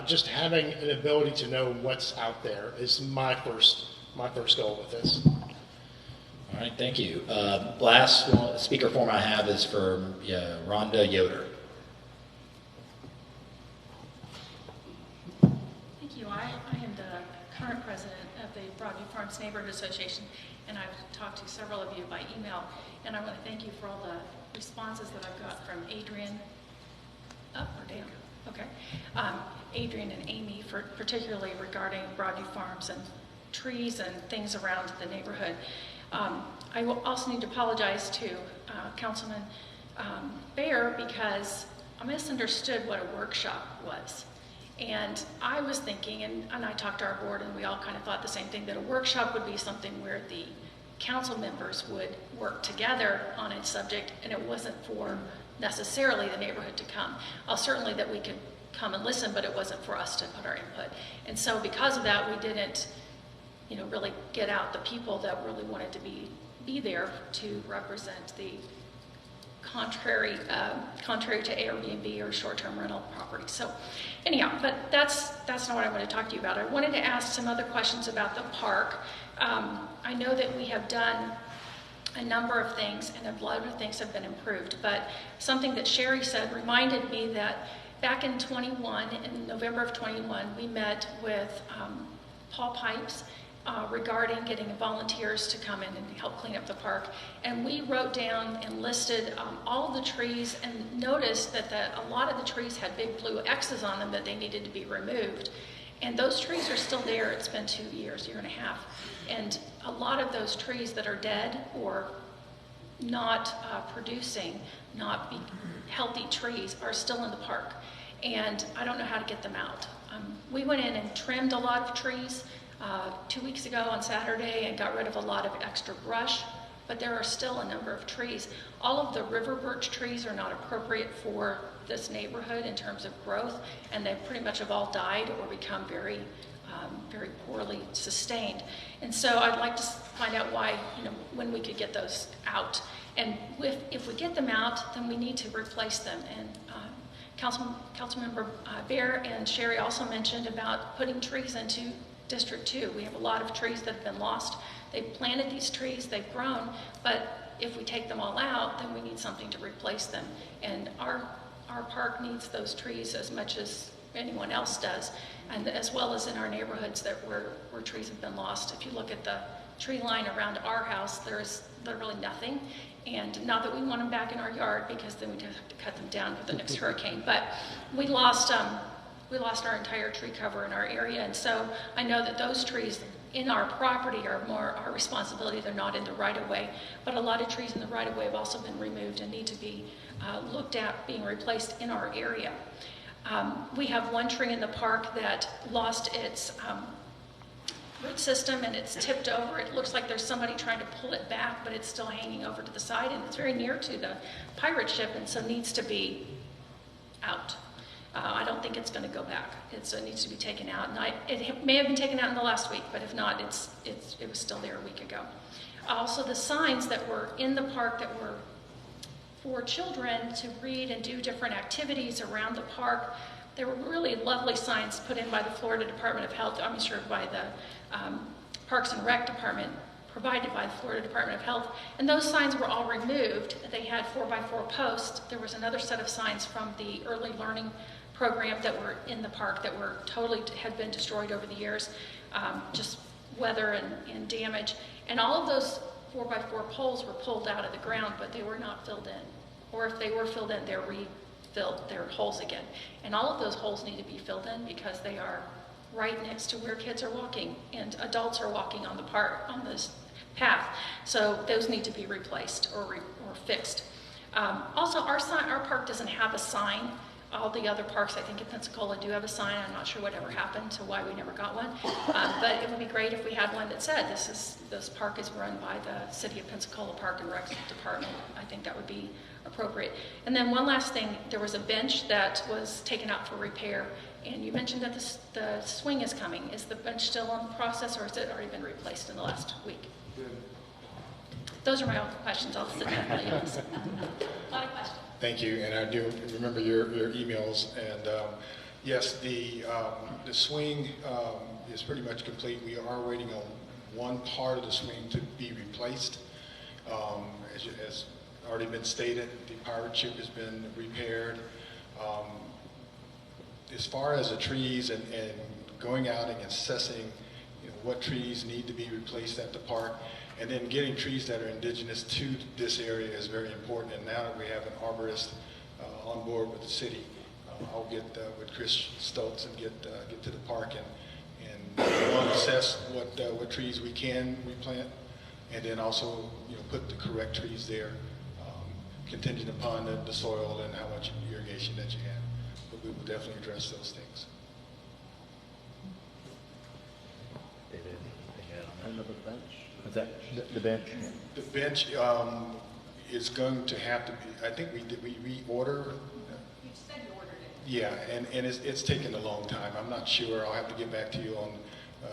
Just having an ability to know what's out there is my first goal with this. All right, thank you. Last speaker form I have is for Rhonda Yoder. Thank you. I am the current president of the Broadview Farms Neighborhood Association, and I've talked to several of you by email, and I want to thank you for all the responses that I've got from Adrian, up or down? Okay. Adrian and Amy, for particularly regarding Broadview Farms and trees and things around the neighborhood. I will also need to apologize to Councilman Baer because I misunderstood what a workshop was. And I was thinking, and I talked to our board, and we all kind of thought the same thing, that a workshop would be something where the council members would work together on a subject, and it wasn't for necessarily the neighborhood to come. Certainly that we could come and listen, but it wasn't for us to put our input. And so because of that, we didn't, really get out the people that really wanted to be there to represent the contrary to Airbnb or short-term rental property. So anyhow, but that's not what I want to talk to you about. I wanted to ask some other questions about the park. I know that we have done a number of things, and a lot of things have been improved, but something that Sherry said reminded me that back in in November of 21, we met with Paul Pipes regarding getting volunteers to come in and help clean up the park. And we wrote down and listed all of the trees and noticed that a lot of the trees had big blue X's on them that they needed to be removed. And those trees are still there. It's been 2 years, year and a half. And a lot of those trees that are dead or not producing, not be healthy trees are still in the park. And I don't know how to get them out. We went in and trimmed a lot of trees 2 weeks ago on Saturday and got rid of a lot of extra brush, but there are still a number of trees. All of the river birch trees are not appropriate for this neighborhood in terms of growth, and they pretty much have all died or become very poorly sustained. And so I'd like to find out why, when we could get those out. And if we get them out, then we need to replace them. And Councilmember Bear and Sherry also mentioned about putting trees into District 2. We have a lot of trees that have been lost. They've planted these trees, they've grown, but if we take them all out, then we need something to replace them. And our park needs those trees as much as anyone else does, and as well as in our neighborhoods where trees have been lost. If you look at the tree line around our house, there's literally nothing. And not that we want them back in our yard, because then we'd have to cut them down for the next hurricane, but we lost our entire tree cover in our area, and so I know that those trees in our property are more our responsibility. They're not in the right-of-way, but a lot of trees in the right-of-way have also been removed and need to be looked at being replaced in our area. We have one tree in the park that lost its root system and it's tipped over. It looks like there's somebody trying to pull it back, but it's still hanging over to the side, and it's very near to the pirate ship, and so needs to be out. I don't think it's going to go back. It needs to be taken out. And it may have been taken out in the last week, but if not, it was still there a week ago. Also, the signs that were in the park that were for children to read and do different activities around the park, there were really lovely signs put in by the Florida Department of Health, I'm sure by the Parks and Rec Department, provided by the Florida Department of Health, and those signs were all removed. They had 4x4 posts. There was another set of signs from the early learning program that were in the park that were had been destroyed over the years, just weather and damage. And all of those 4x4 poles were pulled out of the ground, but they were not filled in. Or if they were filled in, they're refilled, they're holes again. And all of those holes need to be filled in because they are right next to where kids are walking and adults are walking on this path. So those need to be replaced or fixed. Also, our park doesn't have a sign. All the other parks, I think in Pensacola, do have a sign. I'm not sure whatever happened to why we never got one. But it would be great if we had one that said this park is run by the City of Pensacola Park and Rec Department. I think that would be appropriate. And then one last thing, there was a bench that was taken out for repair, and you mentioned that the swing is coming. Is the bench still in the process, or has it already been replaced in the last week? Good. Those are my own questions. I'll sit down. A lot of questions. Thank you, and I do remember your emails. And yes, the swing is pretty much complete. We are waiting on one part of the swing to be replaced. As already been stated, the pirate ship has been repaired. As far as the trees and going out and assessing what trees need to be replaced at the park, and then getting trees that are indigenous to this area is very important. And now that we have an arborist on board with the city, I'll get with Chris Stoltz and get to the park and assess what trees we can replant, and then also put the correct trees there, contingent upon the soil and how much irrigation that you have. But we will definitely address those things. Another bench? Is that the bench? The bench is going to have to be, I think we reorder. You said you ordered it. Yeah, and it's taken a long time. I'm not sure. I'll have to get back to you on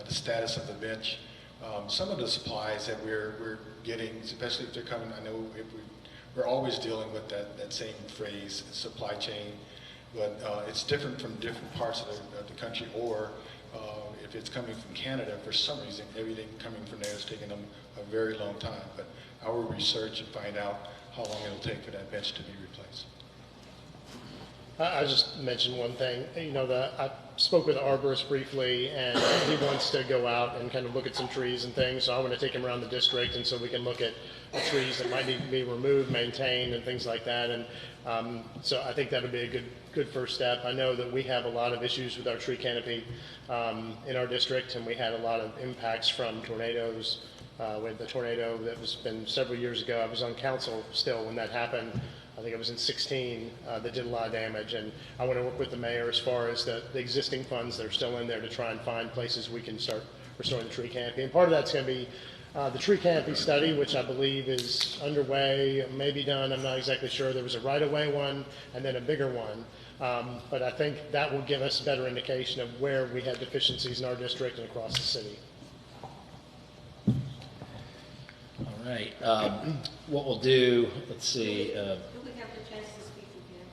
the status of the bench. Some of the supplies that we're getting, especially if they're coming, I know we're always dealing with that same phrase, supply chain, but it's different from different parts of the country, or if it's coming from Canada, for some reason, everything coming from there is taking them a very long time. But I will research and find out how long it'll take for that bench to be replaced. I just mentioned one thing. You know, I spoke with the arborist briefly, and he wants to go out and kind of look at some trees and things. So I want to take him around the district, and so we can look at the trees that might need to be removed, maintained, and things like that. And so I think that would be a good first step. I know that we have a lot of issues with our tree canopy in our district, and we had a lot of impacts from tornadoes. With the tornado that was been several years ago, I was on council still when that happened. I think it was in 16 that did a lot of damage, and I want to work with the mayor as far as the existing funds that are still in there to try and find places we can start restoring the tree canopy. And part of that's going to be the tree canopy study, which I believe is underway, maybe done. I'm not exactly sure. There was a right-of-way one and then a bigger one. But I think that will give us a better indication of where we have deficiencies in our district and across the city. All right. What we'll do, let's see. Do we have the chance to speak again?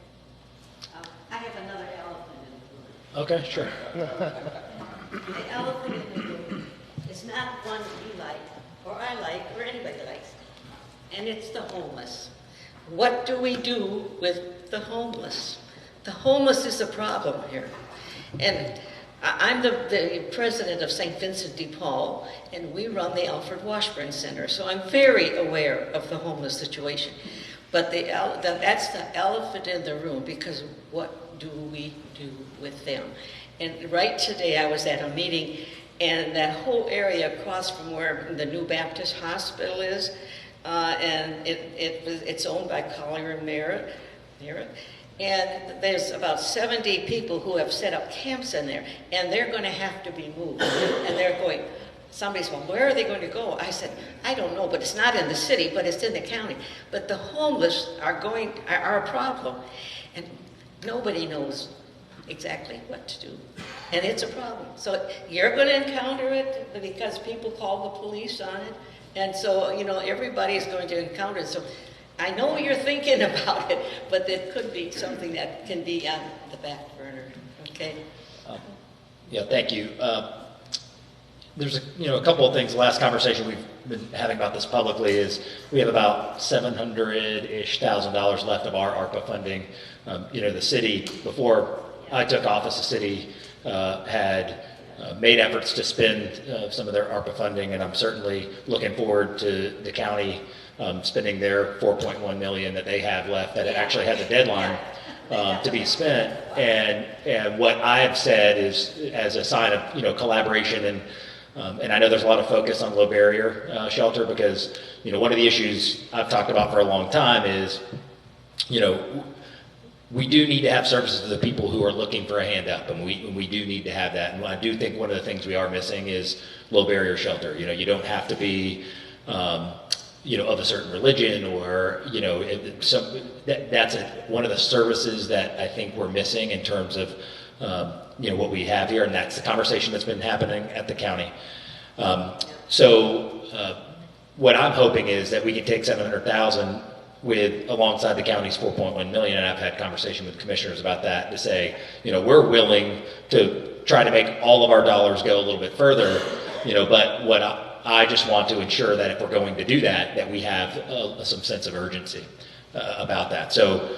I have another elephant in the room. Okay, sure. The elephant in the room is not one you like, or I like, or anybody likes, and it's the homeless. What do we do with the homeless? The homeless is a problem here. And I'm the president of St. Vincent de Paul, and we run the Alfred Washburn Center, so I'm very aware of the homeless situation. But that's the elephant in the room, because what do we do with them? And right today I was at a meeting, and that whole area across from where the new Baptist Hospital is, and it's owned by Collier and Merritt. And there's about 70 people who have set up camps in there, and they're going to have to be moved. And they're going, somebody's going, where are they going to go? I said, I don't know, but it's not in the city, but it's in the county. But the homeless are a problem, and nobody knows exactly what to do. And it's a problem. So you're going to encounter it because people call the police on it. And so, you know, everybody's going to encounter it. So I know you're thinking about it, but it could be something that can be on the back burner. Okay? Yeah, thank you. There's a couple of things. The last conversation we've been having about this publicly is we have about $700,000-ish left of our ARPA funding. The city, before I took office, the city had made efforts to spend some of their ARPA funding, and I'm certainly looking forward to the county spending their $4.1 million that they have left, that it actually has a deadline to be spent. And what I've said is, as a sign of collaboration, and I know there's a lot of focus on low barrier shelter, because one of the issues I've talked about for a long time is we do need to have services to the people who are looking for a hand up, and we do need to have that. And I do think one of the things we are missing is low barrier shelter. You don't have to be of a certain religion, or that's one of the services that I think we're missing in terms of what we have here, and that's the conversation that's been happening at the county. What I'm hoping is that we can take $700,000 alongside the county's $4.1 million, and I've had conversation with commissioners about that, to say, we're willing to try to make all of our dollars go a little bit further, but what I just want to ensure that if we're going to do that, that we have some sense of urgency about that. So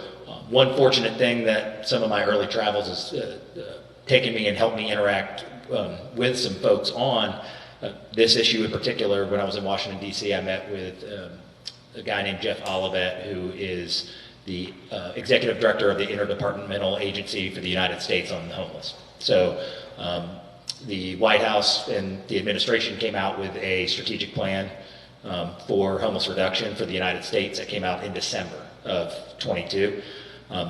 one fortunate thing that some of my early travels has taken me and helped me interact with some folks on this issue in particular. When I was in Washington, D.C., I met with a guy named Jeff Olivet, who is the executive director of the Interdepartmental Agency for the United States on the Homeless. So the White House and the administration came out with a strategic plan for homeless reduction for the United States that came out in December of 22.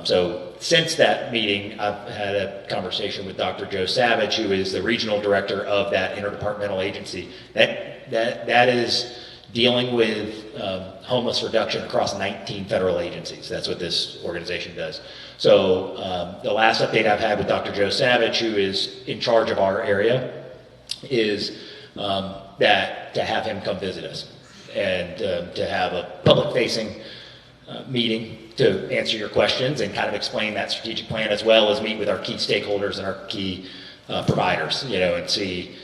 So since that meeting, I've had a conversation with Dr. Joe Savage, who is the regional director of that interdepartmental agency. That is dealing with homeless reduction across 19 federal agencies. That's what this organization does. So the last update I've had with Dr. Joe Savage, who is in charge of our area, is that to have him come visit us and to have a public-facing meeting to answer your questions and kind of explain that strategic plan, as well as meet with our key stakeholders and our key providers, and see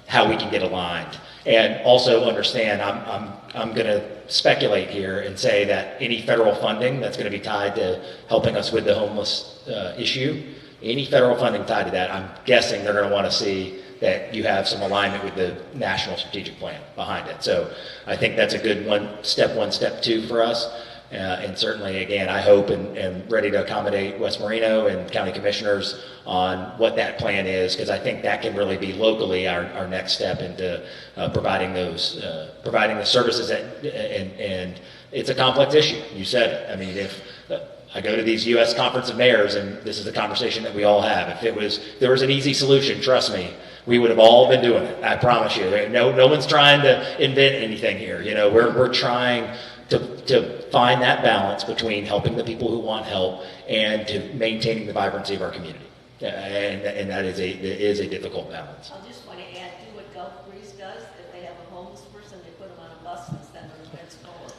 how we can get aligned. And also understand, I'm going to speculate here and say that any federal funding that's going to be tied to helping us with the homeless issue, any federal funding tied to that, I'm guessing they're going to want to see that you have some alignment with the national strategic plan behind it. So I think that's a good one, step two for us. And certainly, again, I hope and ready to accommodate West Marino and county commissioners on what that plan is, because I think that can really be locally our next step into providing the services and it's a complex issue. You said it. I mean, if I go to these U.S. Conference of Mayors, and this is the conversation that we all have. If there was an easy solution, trust me, we would have all been doing it. I promise you. No one's trying to invent anything here. We're trying to find that balance between helping the people who want help and to maintaining the vibrancy of our community. And that is a difficult balance. I just want to add to what Gulf Breeze does. If they have a homeless person, they put them on a bus and send them to Pensacola.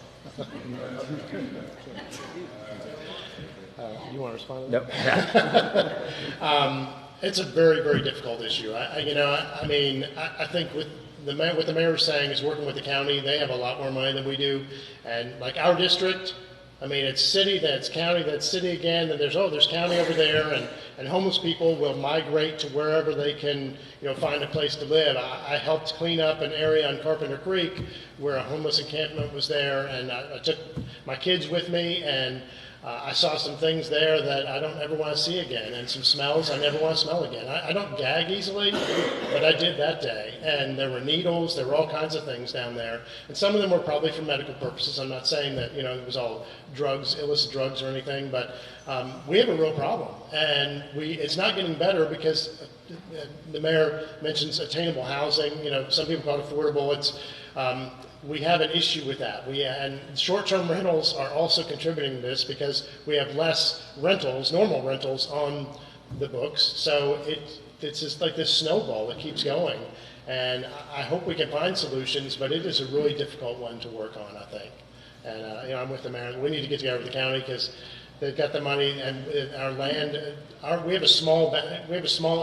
You want to respond? Nope. It's a very, very difficult issue. I think what the mayor is saying is working with the county. They have a lot more money than we do, and like our district, it's city, that's county, that's city again, and there's county over there, and homeless people will migrate to wherever they can, find a place to live. I helped clean up an area on Carpenter Creek where a homeless encampment was there, and I took my kids with me, and I saw some things there that I don't ever want to see again, and some smells I never want to smell again. I don't gag easily, but I did that day. And there were needles, there were all kinds of things down there. And some of them were probably for medical purposes. I'm not saying that, it was all drugs, illicit drugs or anything, but we have a real problem. And it's not getting better because the mayor mentions attainable housing. Some people call it affordable. We have an issue with that. And short-term rentals are also contributing to this because we have less rentals, normal rentals on the books. So it's just like this snowball that keeps going. And I hope we can find solutions, but it is a really difficult one to work on, I think. And I'm with the mayor. We need to get together with the county because they've got the money and our land. We have a small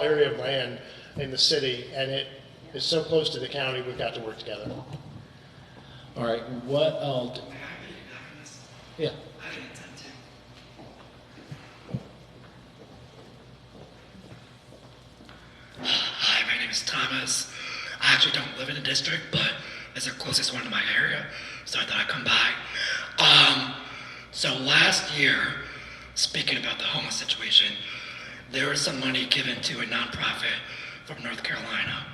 area of land in the city, and it is so close to the county. We've got to work together. All right, what I'll do. Yeah. Hi, my name is Thomas. I actually don't live in the district, but it's the closest one to my area, so I thought I'd come by. So last year, speaking about the homeless situation, there was some money given to a nonprofit from North Carolina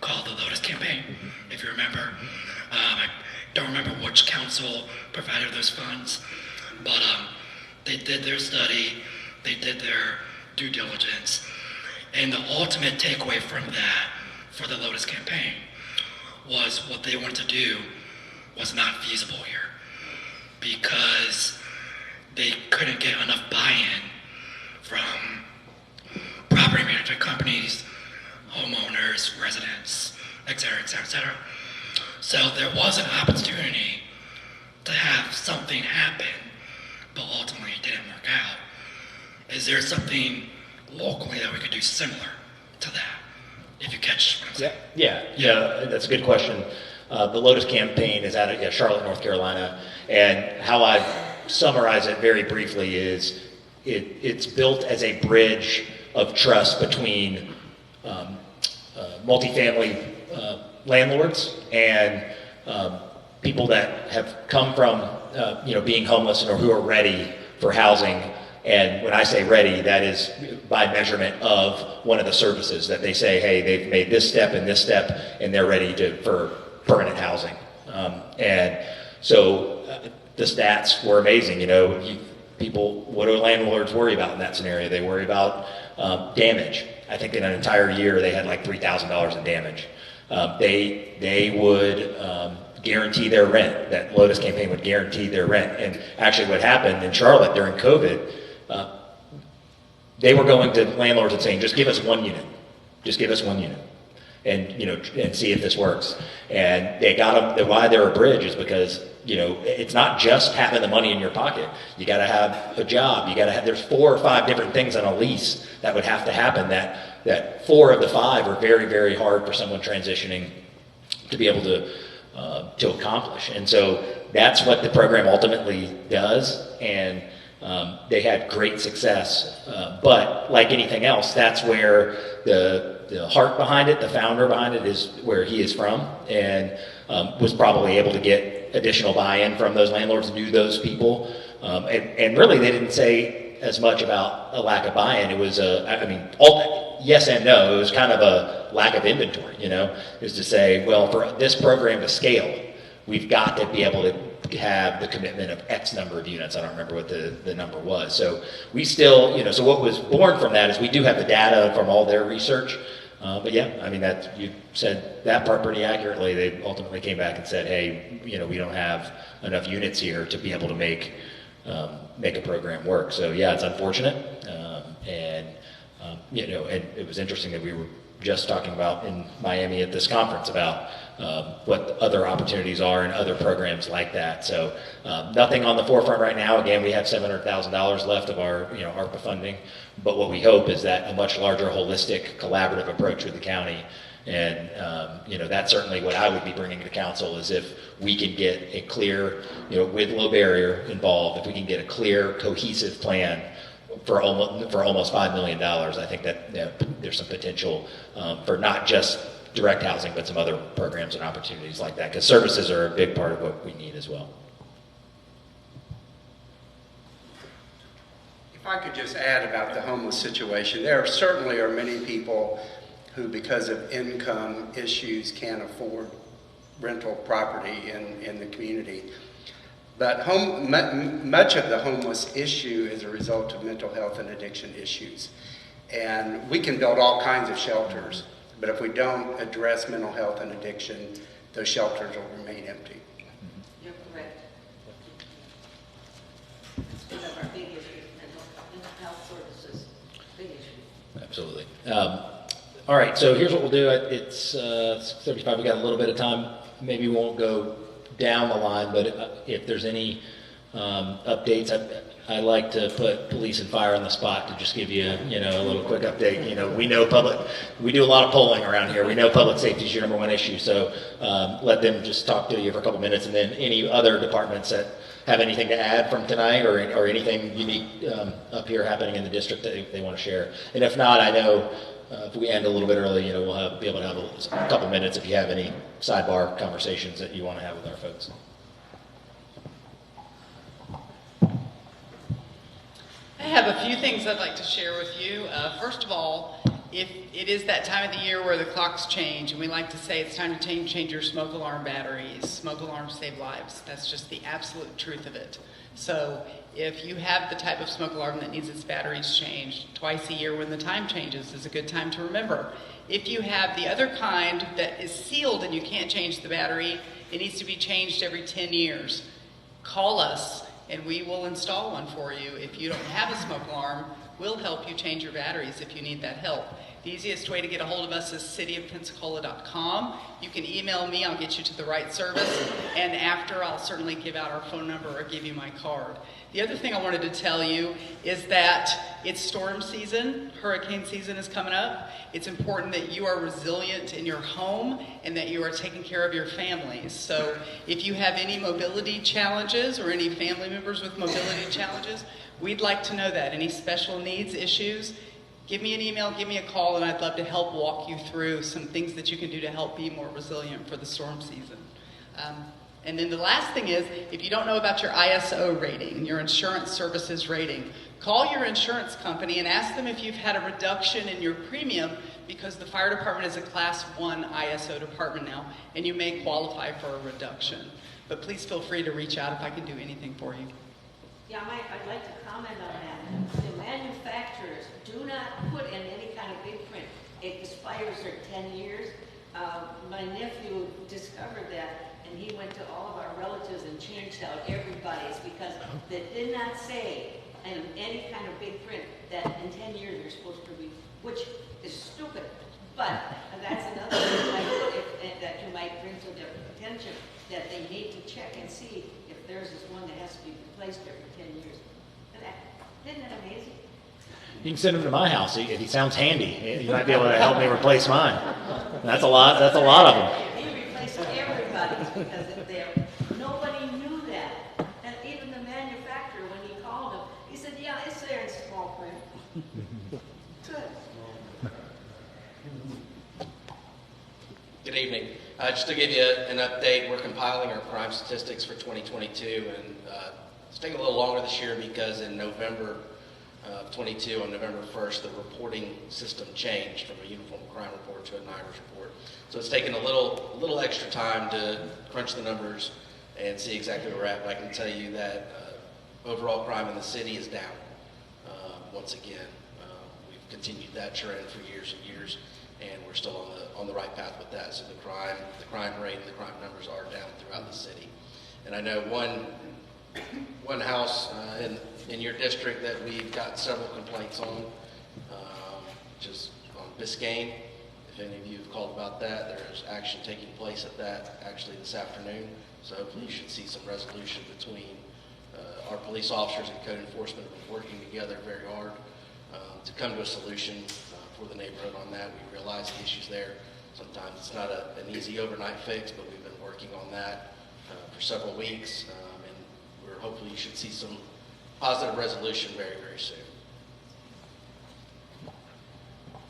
called the Lotus Campaign, if you remember. I don't remember which council provided those funds, but they did their study, they did their due diligence, and the ultimate takeaway from that for the Lotus Campaign was what they wanted to do was not feasible here because they couldn't get enough buy-in from property management companies, homeowners, residents, et cetera, et cetera, et cetera. So there was an opportunity to have something happen, but ultimately it didn't work out. Is there something locally that we could do similar to that? If you catch what I'm saying. Yeah, that's a good question. The Lotus Campaign is out of Charlotte, North Carolina, and how I summarize it very briefly is it's built as a bridge of trust between multifamily landlords and people that have come from being homeless or who are ready for housing. And when I say ready, that is by measurement of one of the services that they say, hey, they've made this step and they're ready for permanent housing. And so the stats were amazing. People, what do landlords worry about in that scenario? They worry about damage. I think in an entire year they had like $3,000 in damage. They would guarantee their rent, that Lotus campaign would guarantee their rent. And actually what happened in Charlotte during COVID, they were going to landlords and saying, just give us 1 unit. Just give us 1 unit. And, and see if this works. And they got them, why they're a bridge is because, it's not just having the money in your pocket. You got to have a job. You got to have, there's 4 or 5 different things on a lease that would have to happen that 4 of the 5 are very, very hard for someone transitioning to be able to accomplish. And so that's what the program ultimately does. And they had great success. But like anything else, that's where the heart behind it, the founder behind it is where he is from, and was probably able to get additional buy-in from those landlords, knew those people. And really they didn't say as much about a lack of buy-in. It was yes and no. It was kind of a lack of inventory, is to say, well, for this program to scale, we've got to be able to have the commitment of X number of units. I don't remember what the number was. So we still, so what was born from that is we do have the data from all their research. But yeah, you said that part pretty accurately. They ultimately came back and said, hey, we don't have enough units here to be able to make a program work. So yeah, it's unfortunate. And it was interesting that we were just talking about in Miami at this conference about what other opportunities are and other programs like that. So nothing on the forefront right now. Again, we have $700,000 left of our ARPA funding, but what we hope is that a much larger holistic collaborative approach with the county. And that's certainly what I would be bringing to council is if we can get a clear, with low barrier involved, if we can get a clear, cohesive plan for almost $5 million, I think that there's some potential for not just direct housing, but some other programs and opportunities like that, because services are a big part of what we need as well. If I could just add about the homeless situation, there certainly are many people who, because of income issues, can't afford rental property in the community. But much of the homeless issue is a result of mental health and addiction issues. And we can build all kinds of shelters, but if we don't address mental health and addiction, those shelters will remain empty. You're correct. It's one of our big issues, mental health services, big issue. Absolutely. All right, so here's what we'll do. It's 35. We got a little bit of time. Maybe we won't go down the line, but if there's any updates, I like to put police and fire on the spot to just give you, a little quick update. We know we do a lot of polling around here. We know public safety is your number one issue, so let them just talk to you for a couple minutes, and then any other departments that have anything to add from tonight or anything unique up here happening in the district that they want to share. And if not, I know if we end a little bit early, we'll be able to have a couple minutes if you have any sidebar conversations that you want to have with our folks. I have a few things I'd like to share with you. First of all, if it is that time of the year where the clocks change, and we like to say it's time to change your smoke alarm batteries. Smoke alarms save lives. That's just the absolute truth of it. So if you have the type of smoke alarm that needs its batteries changed twice a year when the time changes, is a good time to remember. If you have the other kind that is sealed and you can't change the battery, it needs to be changed every 10 years. Call us and we will install one for you. If you don't have a smoke alarm, we'll help you change your batteries if you need that help. The easiest way to get a hold of us is cityofpensacola.com. You can email me, I'll get you to the right service, and after I'll certainly give out our phone number or give you my card. The other thing I wanted to tell you is that it's storm season, hurricane season is coming up. It's important that you are resilient in your home and that you are taking care of your families. So if you have any mobility challenges or any family members with mobility challenges, we'd like to know that. Any special needs issues, give me an email, give me a call, and I'd love to help walk you through some things that you can do to help be more resilient for the storm season. And then the last thing is, if you don't know about your ISO rating, your insurance services rating, call your insurance company and ask them if you've had a reduction in your premium, because the fire department is a Class 1 ISO department now, and you may qualify for a reduction. But please feel free to reach out if I can do anything for you. Yeah, I'd like to comment on that. The manufacturers do not put in any kind of big print. It expires for 10 years. My nephew discovered that, and he went to all of our relatives and changed out everybody's because they did not say in any kind of big print that in 10 years you're supposed to be, which is stupid. But that's another thing that you might bring to their attention, that they need to check and see if theirs is one that has to be replaced every 10 years. Isn't that amazing? You can send him to my house if he sounds handy. He might be able to help me replace mine. That's a lot. That's a lot of them. He replaced everybody's because of there. Nobody knew that, and even the manufacturer, when he called him, he said, "Yeah, it's there in small print." Good. Good evening. Just to give you an update, we're compiling our crime statistics for 2022, and it's taking a little longer this year because in November of 22, on November 1st, the reporting system changed from a uniform crime report to a NIRS report. So it's taken a little extra time to crunch the numbers and see exactly where we're at. But I can tell you that overall crime in the city is down once again. We've continued that trend for years and years, and we're still on the right path with that. So the crime rate and the crime numbers are down throughout the city. And I know one house in your district that we've got several complaints on, which is on Biscayne. If any of you have called about that, there's action taking place at that actually this afternoon. So hopefully you should see some resolution between our police officers and code enforcement have been working together very hard to come to a solution for the neighborhood on that. We realize the issues there. Sometimes it's not an easy overnight fix, but we've been working on that for several weeks. Hopefully you should see some positive resolution very, very soon.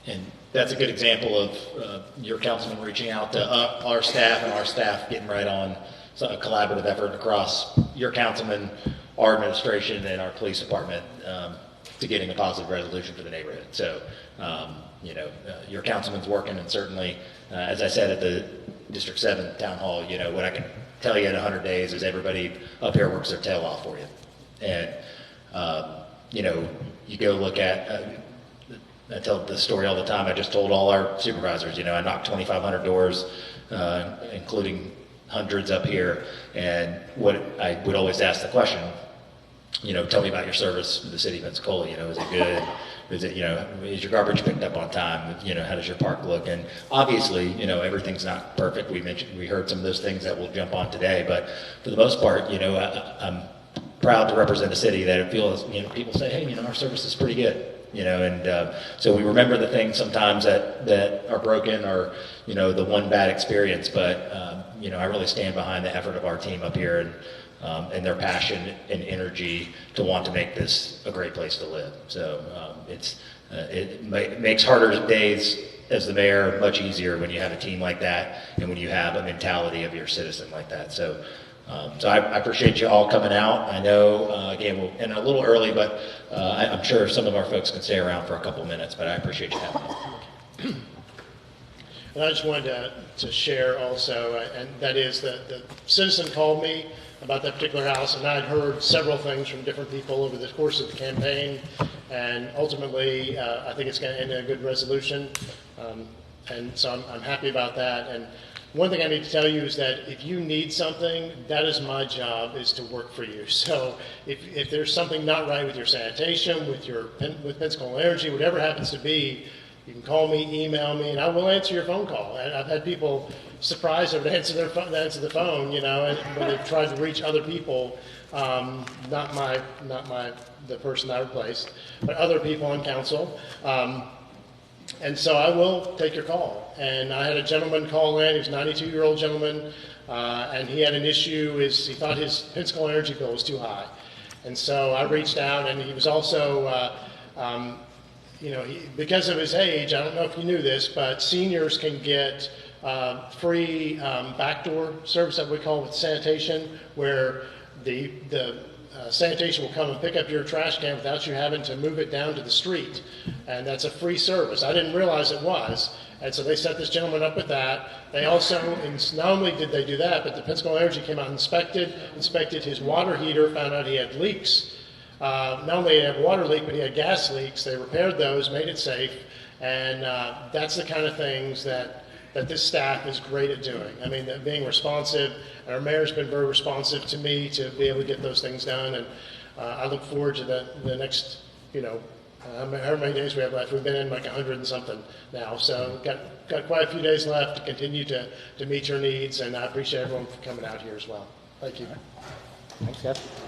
And that's a good example of your councilman reaching out to our staff and our staff getting right on a collaborative effort across your councilman, our administration, and our police department to getting a positive resolution for the neighborhood. So, your councilman's working, and certainly, as I said at the District 7 Town Hall, what I can tell you in 100 days is everybody up here works their tail off for you. And, you go look at, I tell the story all the time. I just told all our supervisors, I knocked 2,500 doors, including hundreds up here. And what I would always ask the question, tell me about your service to the city of Pensacola. Is it good? Is it, is your garbage picked up on time? How does your park look? And obviously, everything's not perfect. We heard some of those things that we'll jump on today, but for the most part, I'm proud to represent a city that it feels, people say, hey, our service is pretty good. And so we remember the things sometimes that are broken or, the one bad experience, but, I really stand behind the effort of our team up here and their passion and energy to want to make this a great place to live. So it makes harder days as the mayor much easier when you have a team like that and when you have a mentality of your citizen like that. So I appreciate you all coming out. I know, again, we're in a little early, but I'm sure some of our folks can stay around for a couple minutes, but I appreciate you having me. And I just wanted to share also, and that is that the citizen called me about that particular house, and I'd heard several things from different people over the course of the campaign, and ultimately I think it's going to end in a good resolution, and so I'm happy about that. And one thing I need to tell you is that if you need something, that is my job, is to work for you. So if there's something not right with your sanitation, with Pensacola Energy, whatever happens to be, you can call me, email me, and I will answer your phone call. And I've had people surprised to answer the phone, when they've tried to reach other people, not the person I replaced, but other people on council. And so I will take your call. And I had a gentleman call in. He was a 92-year-old gentleman, and he had an issue. He thought his Pensacola Energy bill was too high. And so I reached out, and he was also, because of his age, I don't know if you knew this, but seniors can get free backdoor service that we call with sanitation, where the sanitation will come and pick up your trash can without you having to move it down to the street. And that's a free service. I didn't realize it was. And so they set this gentleman up with that. They also, and not only did they do that, but the Pensacola Energy came out and inspected his water heater, found out he had leaks. Not only did he have a water leak, but he had gas leaks. They repaired those, made it safe. And that's the kind of things that that this staff is great at doing. I mean, that being responsive, and our mayor's been very responsive to me to be able to get those things done, and I look forward to the next, however many days we have left. We've been in like 100 and something now, so got quite a few days left to continue to meet your needs, and I appreciate everyone for coming out here as well. Thank you. Thanks, Jeff.